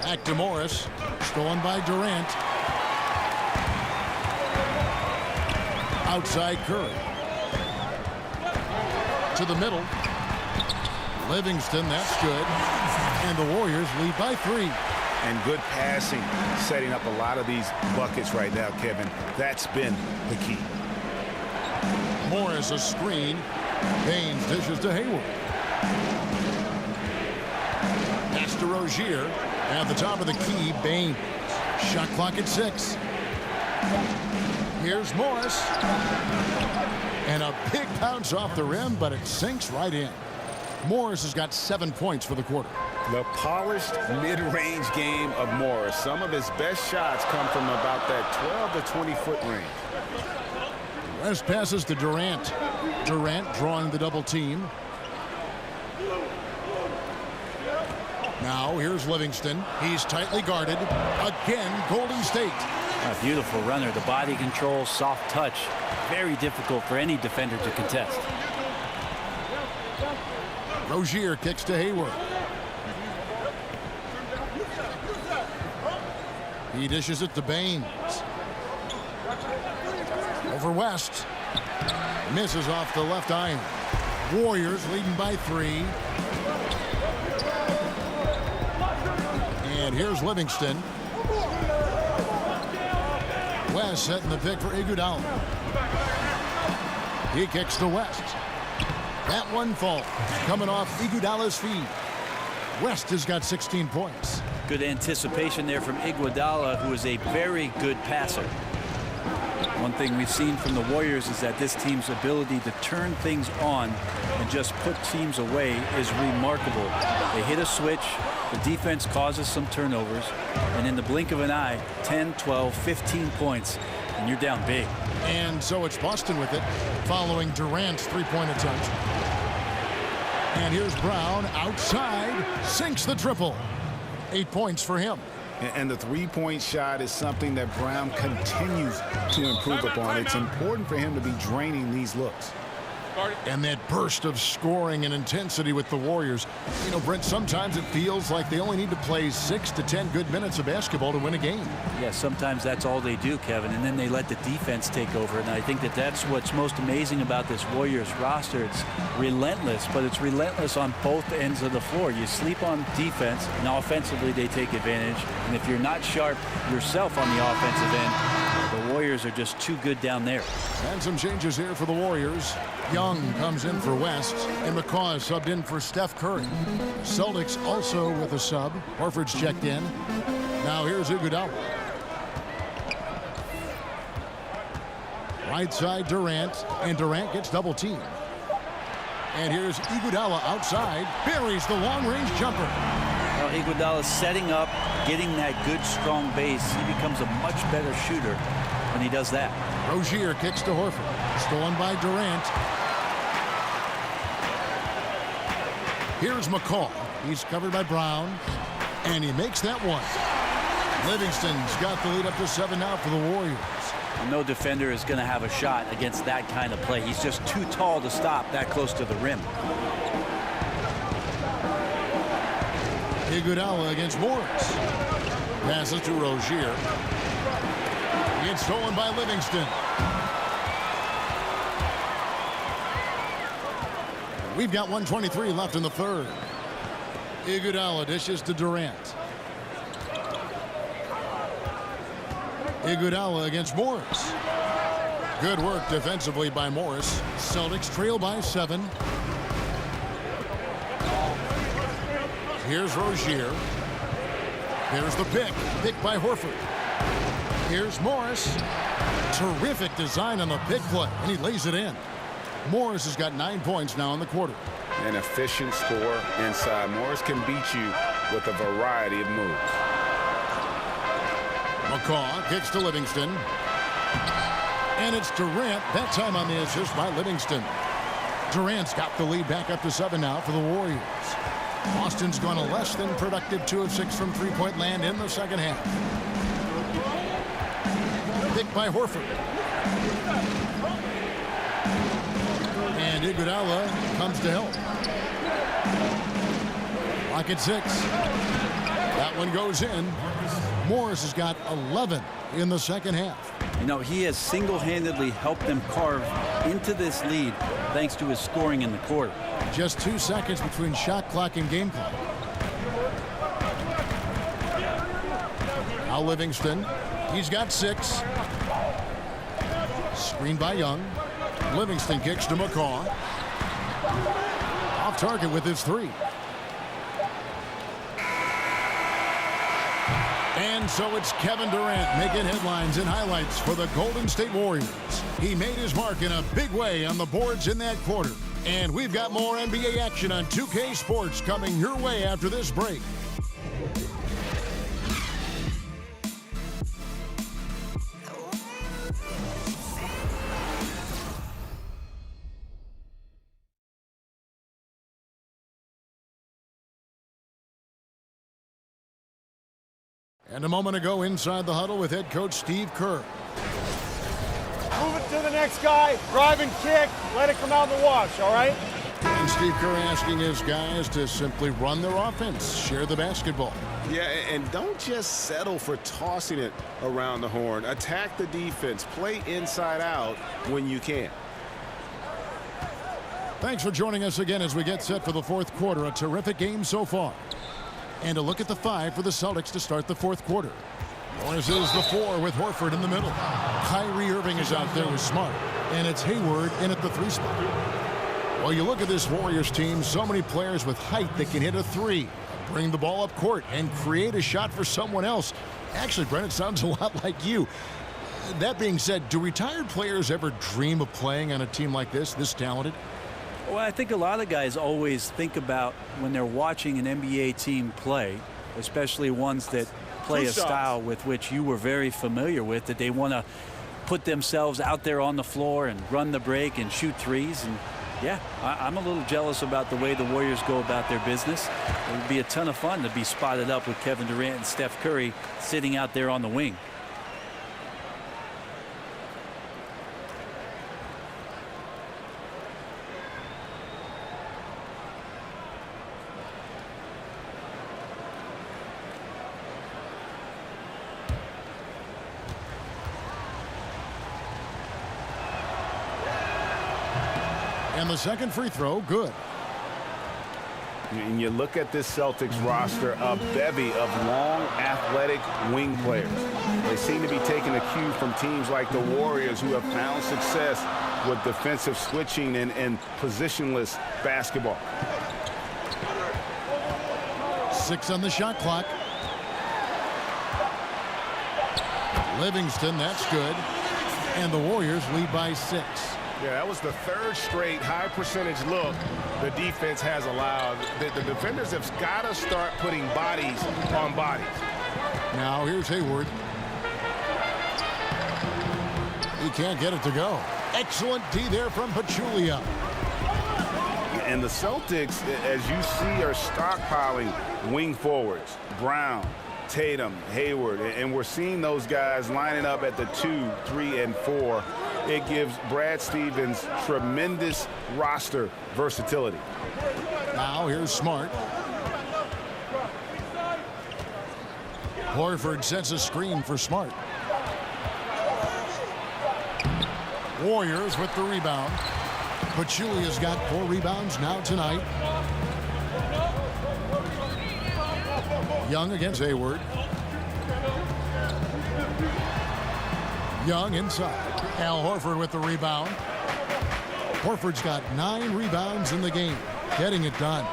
Back to Morris, stolen by Durant. Outside Curry. To the middle. Livingston, that's good. And the Warriors lead by 3. And good passing, setting up a lot of these buckets right now, Kevin. That's been the key. Morris a screen. Baines dishes to Hayward. Pass to Rozier. At the top of the key, Baines. Shot clock at 6. Here's Morris. And a big bounce off the rim, but it sinks right in. Morris has got 7 points for the quarter. The polished mid-range game of Morris. Some of his best shots come from about that 12 to 20-foot range. West passes to Durant. Durant drawing the double team. Now here's Livingston. He's tightly guarded. Again, Golden State. A beautiful runner. The body control, soft touch. Very difficult for any defender to contest. Rozier kicks to Hayward. He dishes it to Baines. Over West. Misses off the left iron. Warriors leading by 3. And here's Livingston. West setting the pick for Iguodala. He kicks to West. That one falls. Coming off Iguodala's feed. West has got 16 points. Good anticipation there from Iguodala, who is a very good passer. One thing we've seen from the Warriors is that this team's ability to turn things on and just put teams away is remarkable. They hit a switch, the defense causes some turnovers, and in the blink of an eye, 10, 12, 15 points, and you're down big. And so it's Boston with it, following Durant's 3-point attempt. And here's Brown outside, sinks the triple. 8 points for him. And the 3-point shot is something that Brown continues to improve upon. It's important for him to be draining these looks. And that burst of scoring and intensity with the Warriors. You know, Brent, sometimes it feels like they only need to play 6 to 10 good minutes of basketball to win a game. Yeah, sometimes that's all they do, Kevin, and then they let the defense take over. And I think that that's what's most amazing about this Warriors roster. It's relentless, but it's relentless on both ends of the floor. You sleep on defense, and offensively they take advantage. And if you're not sharp yourself on the offensive end, The Warriors are just too good down there. And some changes here for the Warriors. Young comes in for West, and McCaw is subbed in for Steph Curry. Celtics also with a sub. Horford's checked in. Now here's Iguodala. Right side Durant, and Durant gets double teamed. And here's Iguodala outside, buries the long-range jumper. Well, Iguodala setting up, getting that good, strong base. He becomes a much better shooter when he does that. Rozier kicks to Horford. Stolen by Durant. Here's McCaw. He's covered by Brown. And he makes that one. Livingston's got the lead up to 7 now for the Warriors. No defender is going to have a shot against that kind of play. He's just too tall to stop that close to the rim. Iguodala against Morris. Passes to Rozier. It's stolen by Livingston. We've got 1:23 left in the third. Iguodala dishes to Durant. Iguodala against Morris. Good work defensively by Morris. Celtics trail by 7. Here's Rozier. There's the pick. Pick by Horford. Here's Morris. Terrific design on the pick play, and he lays it in. Morris has got 9 points now in the quarter. An efficient scorer inside. Morris can beat you with a variety of moves. McCaw kicks to Livingston. And it's Durant. That time on the assist by Livingston. Durant's got the lead back up to 7 now for the Warriors. Boston's gone a less than productive 2 of 6 from three-point land in the second half. Pick by Horford. And Iguodala comes to help. Lock at 6. That one goes in. Morris has got 11 in the second half. You know, he has single-handedly helped them carve into this lead thanks to his scoring in the quarter. Just 2 seconds between shot clock and game clock. Now Livingston. He's got 6. Screen by Young. Livingston kicks to McCaw. Off target with his 3. And so it's Kevin Durant making headlines and highlights for the Golden State Warriors. He made his mark in a big way on the boards in that quarter. And we've got more NBA action on 2K Sports coming your way after this break. And a moment ago inside the huddle with head coach Steve Kerr. Move it to the next guy, drive and kick, let it come out in the wash, all right? And Steve Kerr asking his guys to simply run their offense, share the basketball. Yeah, and don't just settle for tossing it around the horn. Attack the defense, play inside out when you can. Thanks for joining us again as we get set for the fourth quarter. A terrific game so far. And a look at the 5 for the Celtics to start the fourth quarter. This is the 4 with Horford in the middle. Kyrie Irving is out there with Smart. And it's Hayward in at the 3 spot. Well, you look at this Warriors team, so many players with height that can hit a 3, bring the ball up court, and create a shot for someone else. Actually, Brent, it sounds a lot like you. That being said, do retired players ever dream of playing on a team like this talented? Well, I think a lot of guys always think about when they're watching an NBA team play, especially ones that play a style with which you were very familiar with, that they want to put themselves out there on the floor and run the break and shoot threes. And yeah, I'm a little jealous about the way the Warriors go about their business. It would be a ton of fun to be spotted up with Kevin Durant and Steph Curry sitting out there on the wing. And the second free throw, good. And you look at this Celtics roster, a bevy of long, athletic wing players. They seem to be taking a cue from teams like the Warriors, who have found success with defensive switching and positionless basketball. 6 on the shot clock. Livingston, that's good. And the Warriors lead by 6. Yeah, that was the 3rd straight high percentage look the defense has allowed. The defenders have got to start putting bodies on bodies. Now here's Hayward. He can't get it to go. Excellent D there from Pachulia. And the Celtics, as you see, are stockpiling wing forwards. Brown, Tatum, Hayward, and we're seeing those guys lining up at the 2, 3, and 4. It gives Brad Stevens tremendous roster versatility. Now here's Smart. Horford sets a screen for Smart. Warriors with the rebound. Pachulia's got 4 rebounds now tonight. Young against Hayward. Young inside. Al Horford with the rebound. Horford's got 9 rebounds in the game, getting it done.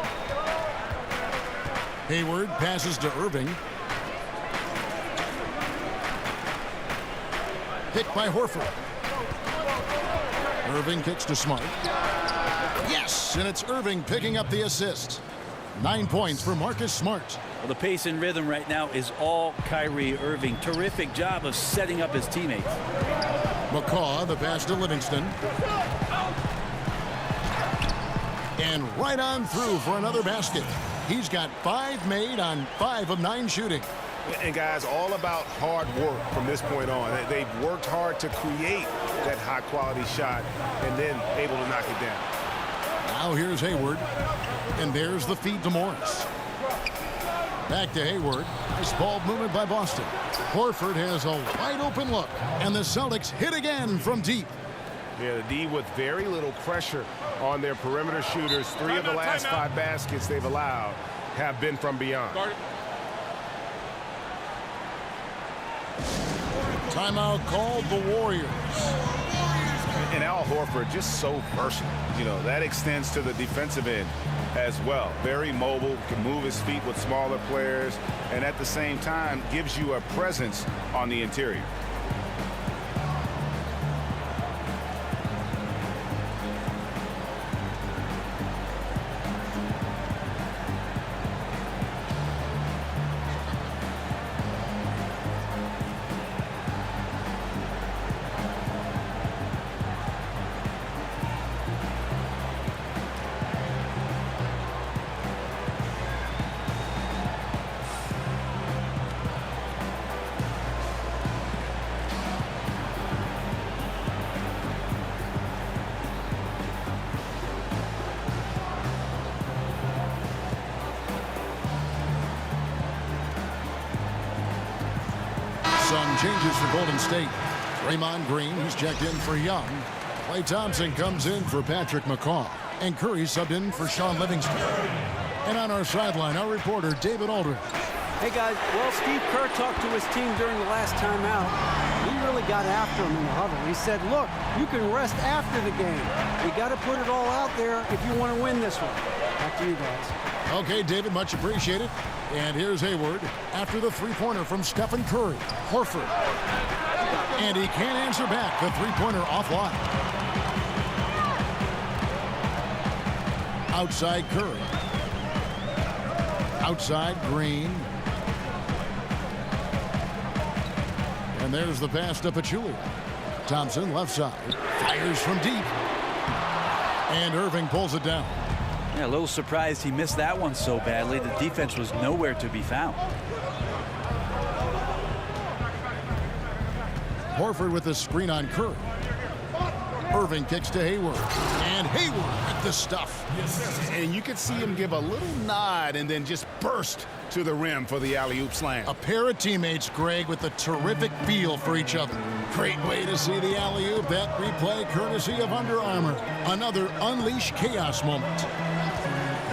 Hayward passes to Irving. Picked by Horford. Irving kicks to Smart. Yes, and it's Irving picking up the assist. 9 points for Marcus Smart. Well, the pace and rhythm right now is all Kyrie Irving. Terrific job of setting up his teammates. McCaw, the pass to Livingston. And right on through for another basket. He's got 5 made on 5 of 9 shooting. And guys, all about hard work from this point on. They've worked hard to create that high-quality shot and then able to knock it down. Now here's Hayward. And there's the feed to Morris. Back to Hayward. Nice ball movement by Boston. Horford has a wide open look. And the Celtics hit again from deep. Yeah, the D with very little pressure on their perimeter shooters. 3 of the last 5 baskets they've allowed have been from beyond. Timeout called the Warriors. And Al Horford just so versatile. You know, that extends to the defensive end as well. Very mobile, can move his feet with smaller players, and at the same time gives you a presence on the interior. Some changes for Golden State. Draymond Green, he's checked in for Young. Klay Thompson comes in for Patrick McCaw. And Curry subbed in for Sean Livingston. And on our sideline, our reporter, David Aldridge. Hey, guys. Well, Steve Kerr talked to his team during the last timeout. He really got after him in the huddle. He said, look, you can rest after the game. You got to put it all out there if you want to win this one. Back to you guys. Okay, David, much appreciated. And here's Hayward after the three-pointer from Stephen Curry. Horford. And he can't answer back. The three-pointer offline. Outside Curry. Outside Green. And there's the pass to Pachulia. Thompson left side. Fires from deep. And Irving pulls it down. Yeah, a little surprised he missed that one so badly. The defense was nowhere to be found. Horford with the screen on Curry. Irving kicks to Hayward. And Hayward with the stuff. And you could see him give a little nod and then just burst to the rim for the alley-oop slam. A pair of teammates, Greg, with a terrific feel for each other. Great way to see the alley-oop. That replay courtesy of Under Armour. Another Unleash Chaos moment.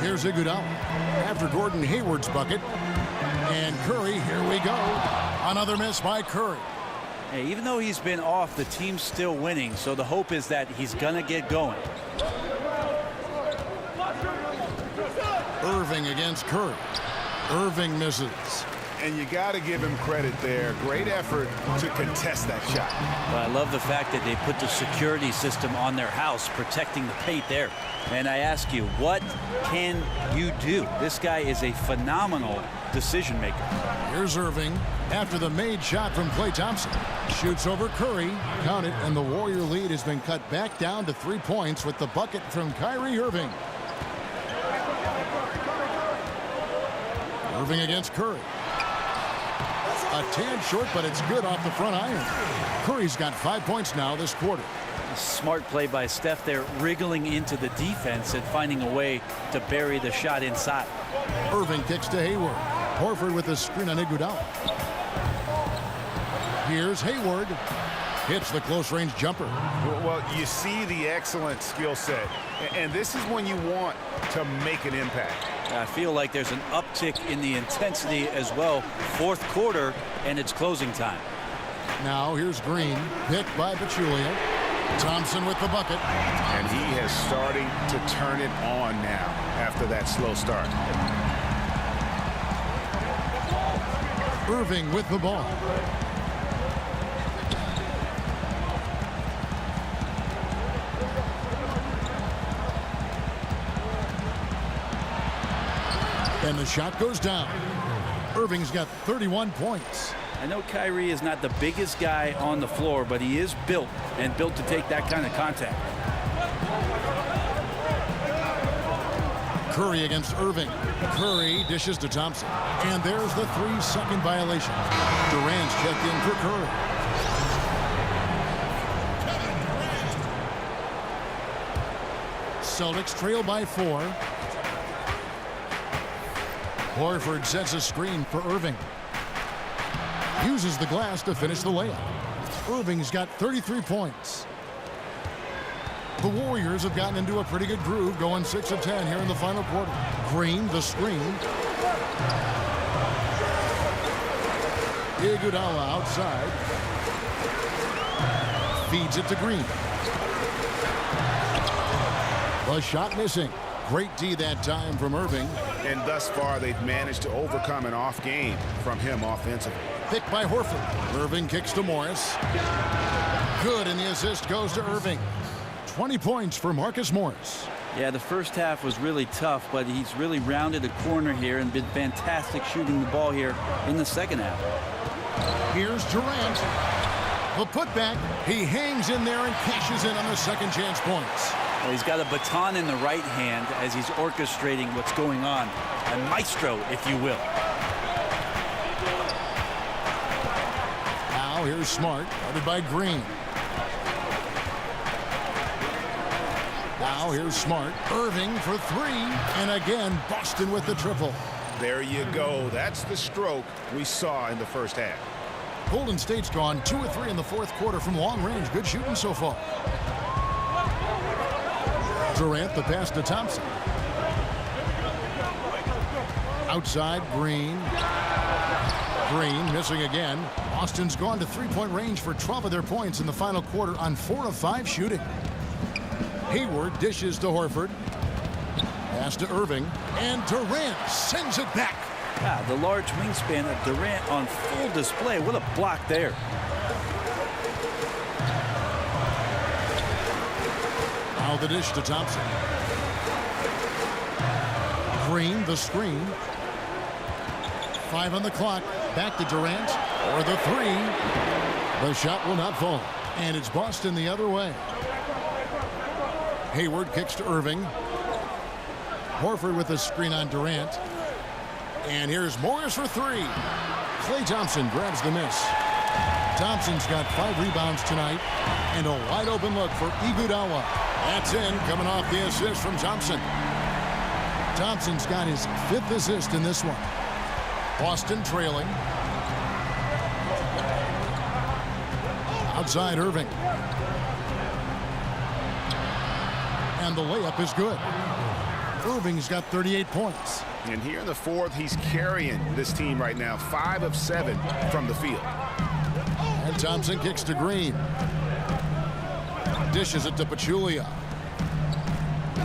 Here's Iguodala after Gordon Hayward's bucket. And Curry, here we go. Another miss by Curry. Hey, even though he's been off, the team's still winning, so the hope is that he's gonna get going. Irving against Curry. Irving misses. And you got to give him credit there. Great effort to contest that shot. Well, I love the fact that they put the security system on their house, protecting the paint there. And I ask you, what can you do? This guy is a phenomenal decision maker. Here's Irving after the made shot from Klay Thompson. Shoots over Curry. Count it, and the Warrior lead has been cut back down to 3 points with the bucket from Kyrie Irving. Irving against Curry. A tad short, but it's good off the front iron. Curry's got 5 points now this quarter. Smart play by Steph there, wriggling into the defense and finding a way to bury the shot inside. Irving kicks to Hayward. Horford with a screen on Iguodala. Here's Hayward. Hits the close-range jumper. Well, you see the excellent skill set. And this is when you want to make an impact. I feel like there's an uptick in the intensity as well. Fourth quarter, and it's closing time. Now here's Green, picked by Pachulia. Thompson with the bucket. And he has starting to turn it on now after that slow start. Irving with the ball. And the shot goes down. Irving's got 31 points. I know Kyrie is not the biggest guy on the floor, but he is built to take that kind of contact. Curry against Irving. Curry dishes to Thompson. And there's the 3-second violation. Durant's checked in for Curry. Celtics trail by 4. Horford sets a screen for Irving. Uses the glass to finish the layup. Irving's got 33 points. The Warriors have gotten into a pretty good groove, going 6 of 10 here in the final quarter. Green, the screen. Iguodala outside. Feeds it to Green. The shot missing. Great D that time from Irving. And thus far, they've managed to overcome an off game from him offensively. Picked by Horford. Irving kicks to Morris. Good, and the assist goes to Irving. 20 points for Marcus Morris. Yeah, the first half was really tough, but he's really rounded a corner here and been fantastic shooting the ball here in the second half. Here's Durant. The putback. He hangs in there and cashes in on the second chance points. Well, he's got a baton in the right hand as he's orchestrating what's going on. A maestro, if you will. Now here's Smart, guarded by Green. Now here's Smart. Irving for 3. And again, Boston with the triple. There you go. That's the stroke we saw in the first half. Golden State's gone 2 of 3 in the fourth quarter from long range. Good shooting so far. Durant, the pass to Thompson. Outside, Green. Green missing again. Boston's gone to three-point range for 12 of their points in the final quarter on 4 of 5 shooting. Hayward dishes to Horford. Pass to Irving. And Durant sends it back. Yeah, the large wingspan of Durant on full display. What a block there. Now the dish to Thompson. Green, the screen. 5 on the clock. Back to Durant. For the 3. The shot will not fall. And it's Boston the other way. Hayward kicks to Irving. Horford with a screen on Durant. And here's Morris for 3. Klay Thompson grabs the miss. Thompson's got 5 rebounds tonight. And a wide open look for Iguodala. That's in, coming off the assist from Thompson. Thompson's got his 5th assist in this one. Boston trailing. Outside Irving. And the layup is good. Irving's got 38 points. And here in the fourth, he's carrying this team right now. 5 of 7 from the field. And Thompson kicks to Green. Dishes it to Pachulia.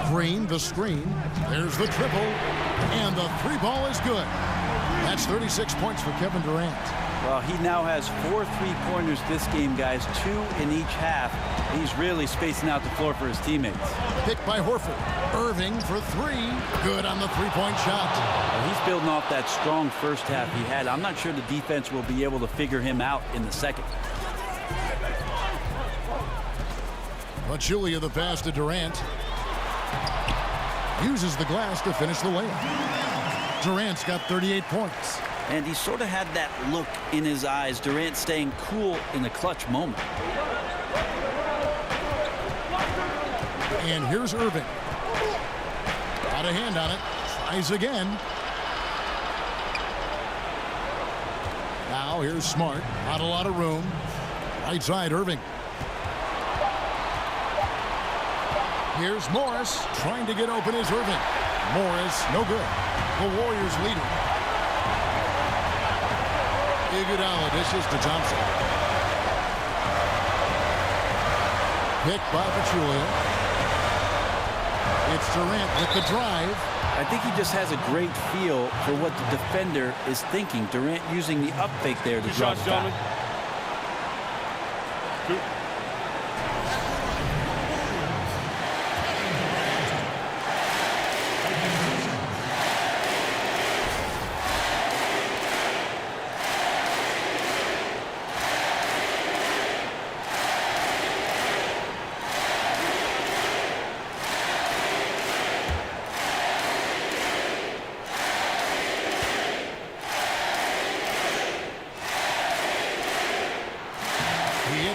Green, the screen. There's the triple. And the 3 ball is good. That's 36 points for Kevin Durant. Well, he now has 4 3-pointers this game, guys, 2 in each half. He's really spacing out the floor for his teammates. Picked by Horford. Irving for 3. Good on the 3-point shot. Well, he's building off that strong first half he had. I'm not sure the defense will be able to figure him out in the second. Pachulia the pass to Durant. Uses the glass to finish the layup. Durant's got 38 points. And he sort of had that look in his eyes. Durant staying cool in the clutch moment. And here's Irving. Got a hand on it. Tries again. Now here's Smart. Not a lot of room. Right side, Irving. Here's Morris. Trying to get open is Irving. Morris, no good. The Warriors leading. Iguodala dishes to Thompson. Picked by Pachulia. It's Durant with the drive. I think he just has a great feel for what the defender is thinking. Durant using the up fake there to draw the foul.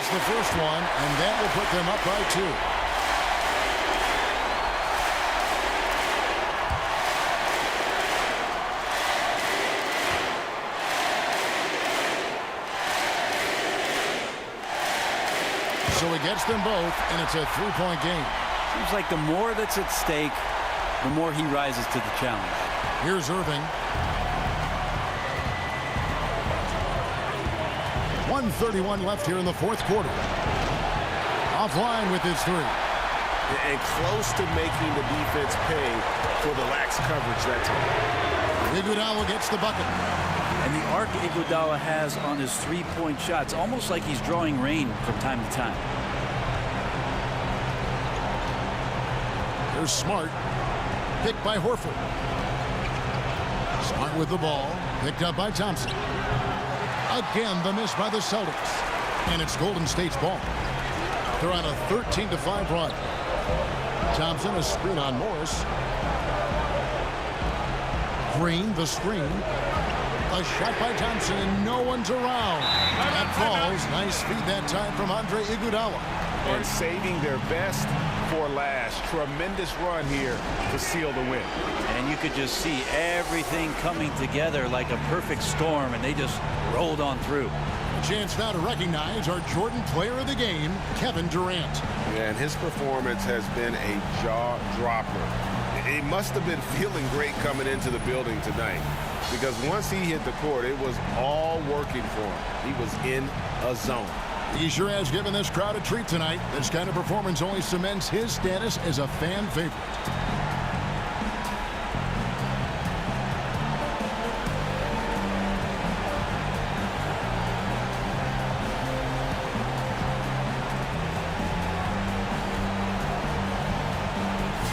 The first one, and that will put them up by 2. So he gets them both, and it's a 3-point game. Seems like the more that's at stake, the more he rises to the challenge. Here's Irving. 1:31 left here in the fourth quarter. Offline with his 3. And close to making the defense pay for the lax coverage that time. Iguodala gets the bucket. And the arc Iguodala has on his 3-point shots, almost like he's drawing rain from time to time. There's Smart. Picked by Horford. Smart with the ball. Picked up by Thompson. Again, the miss by the Celtics. And it's Golden State's ball. They're on a 13-5 run. Thompson, a screen on Morris. Green, the screen. A shot by Thompson, and no one's around. That falls. Nice feed that time from Andre Iguodala. And saving their best for last. Tremendous run here to seal the win. And you could just see everything coming together like a perfect storm, and they just rolled on through. A chance now to recognize our Jordan Player of the Game, Kevin Durant. Yeah, and his performance has been a jaw-dropper. He must have been feeling great coming into the building tonight, because once he hit the court, it was all working for him. He was in a zone. He sure has given this crowd a treat tonight. This kind of performance only cements his status as a fan favorite.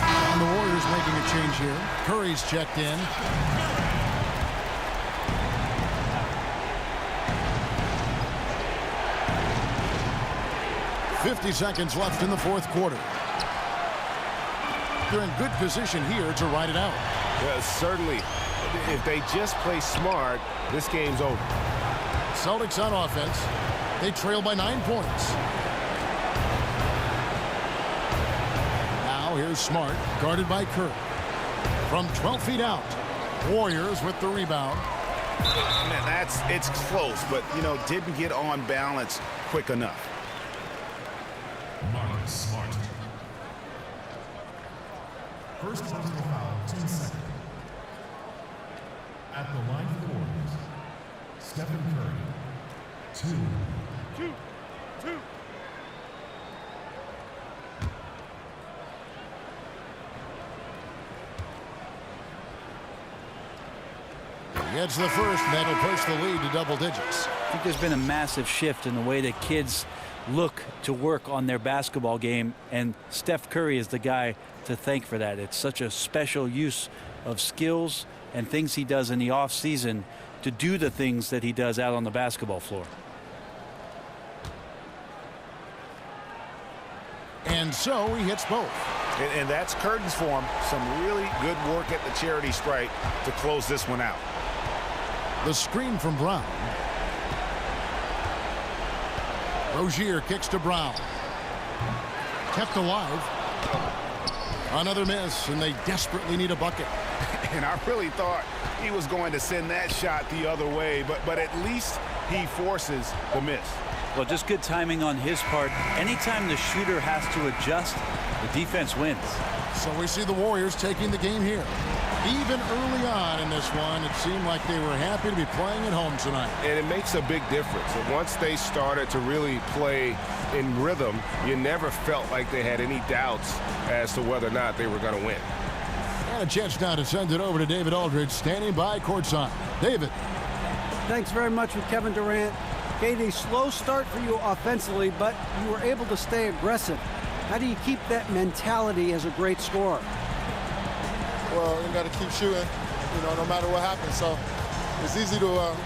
And the Warriors making a change here. Curry's checked in. .50 seconds left in the fourth quarter. They're in good position here to ride it out. Well, certainly, if they just play smart, this game's over. Celtics on offense. They trail by 9 points. Now here's Smart, guarded by Kerr. From 12 feet out. Warriors with the rebound. Man, it's close, but, didn't get on balance quick enough. Marcus Smart. First personal foul 14 seconds. At the line for the Warriors, Stephen Curry, 2. Gets the first, and that'll push the lead to double digits. I think there's been a massive shift in the way that kids look to work on their basketball game, and Steph Curry is the guy to thank for that. It's such a special use of skills and things he does in the off season to do the things that he does out on the basketball floor. And so he hits both. And that's curtains for him. Some really good work at the charity stripe to close this one out. The screen from Brown. Rozier kicks to Brown. Kept alive. Another miss, and they desperately need a bucket. And I really thought he was going to send that shot the other way, but at least he forces the miss. Well, just good timing on his part. Anytime the shooter has to adjust, the defense wins. So we see the Warriors taking the game here. Even early on in this one, it seemed like they were happy to be playing at home tonight. And it makes a big difference. And once they started to really play in rhythm, you never felt like they had any doubts as to whether or not they were going to win. And a chance now to send it over to David Aldridge, standing by courtside. David. Thanks very much with Kevin Durant. Gave a slow start for you offensively, but you were able to stay aggressive. How do you keep that mentality as a great scorer? Well, you got to keep shooting, no matter what happens. So it's easy to,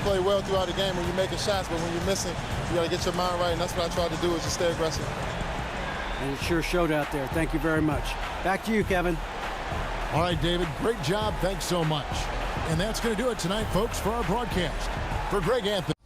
play well throughout the game when you're making shots, but when you're missing, you got to get your mind right, and that's what I tried to do, is just stay aggressive. And it sure showed out there. Thank you very much. Back to you, Kevin. All right, David, great job. Thanks so much. And that's going to do it tonight, folks, for our broadcast. For Greg Anthony.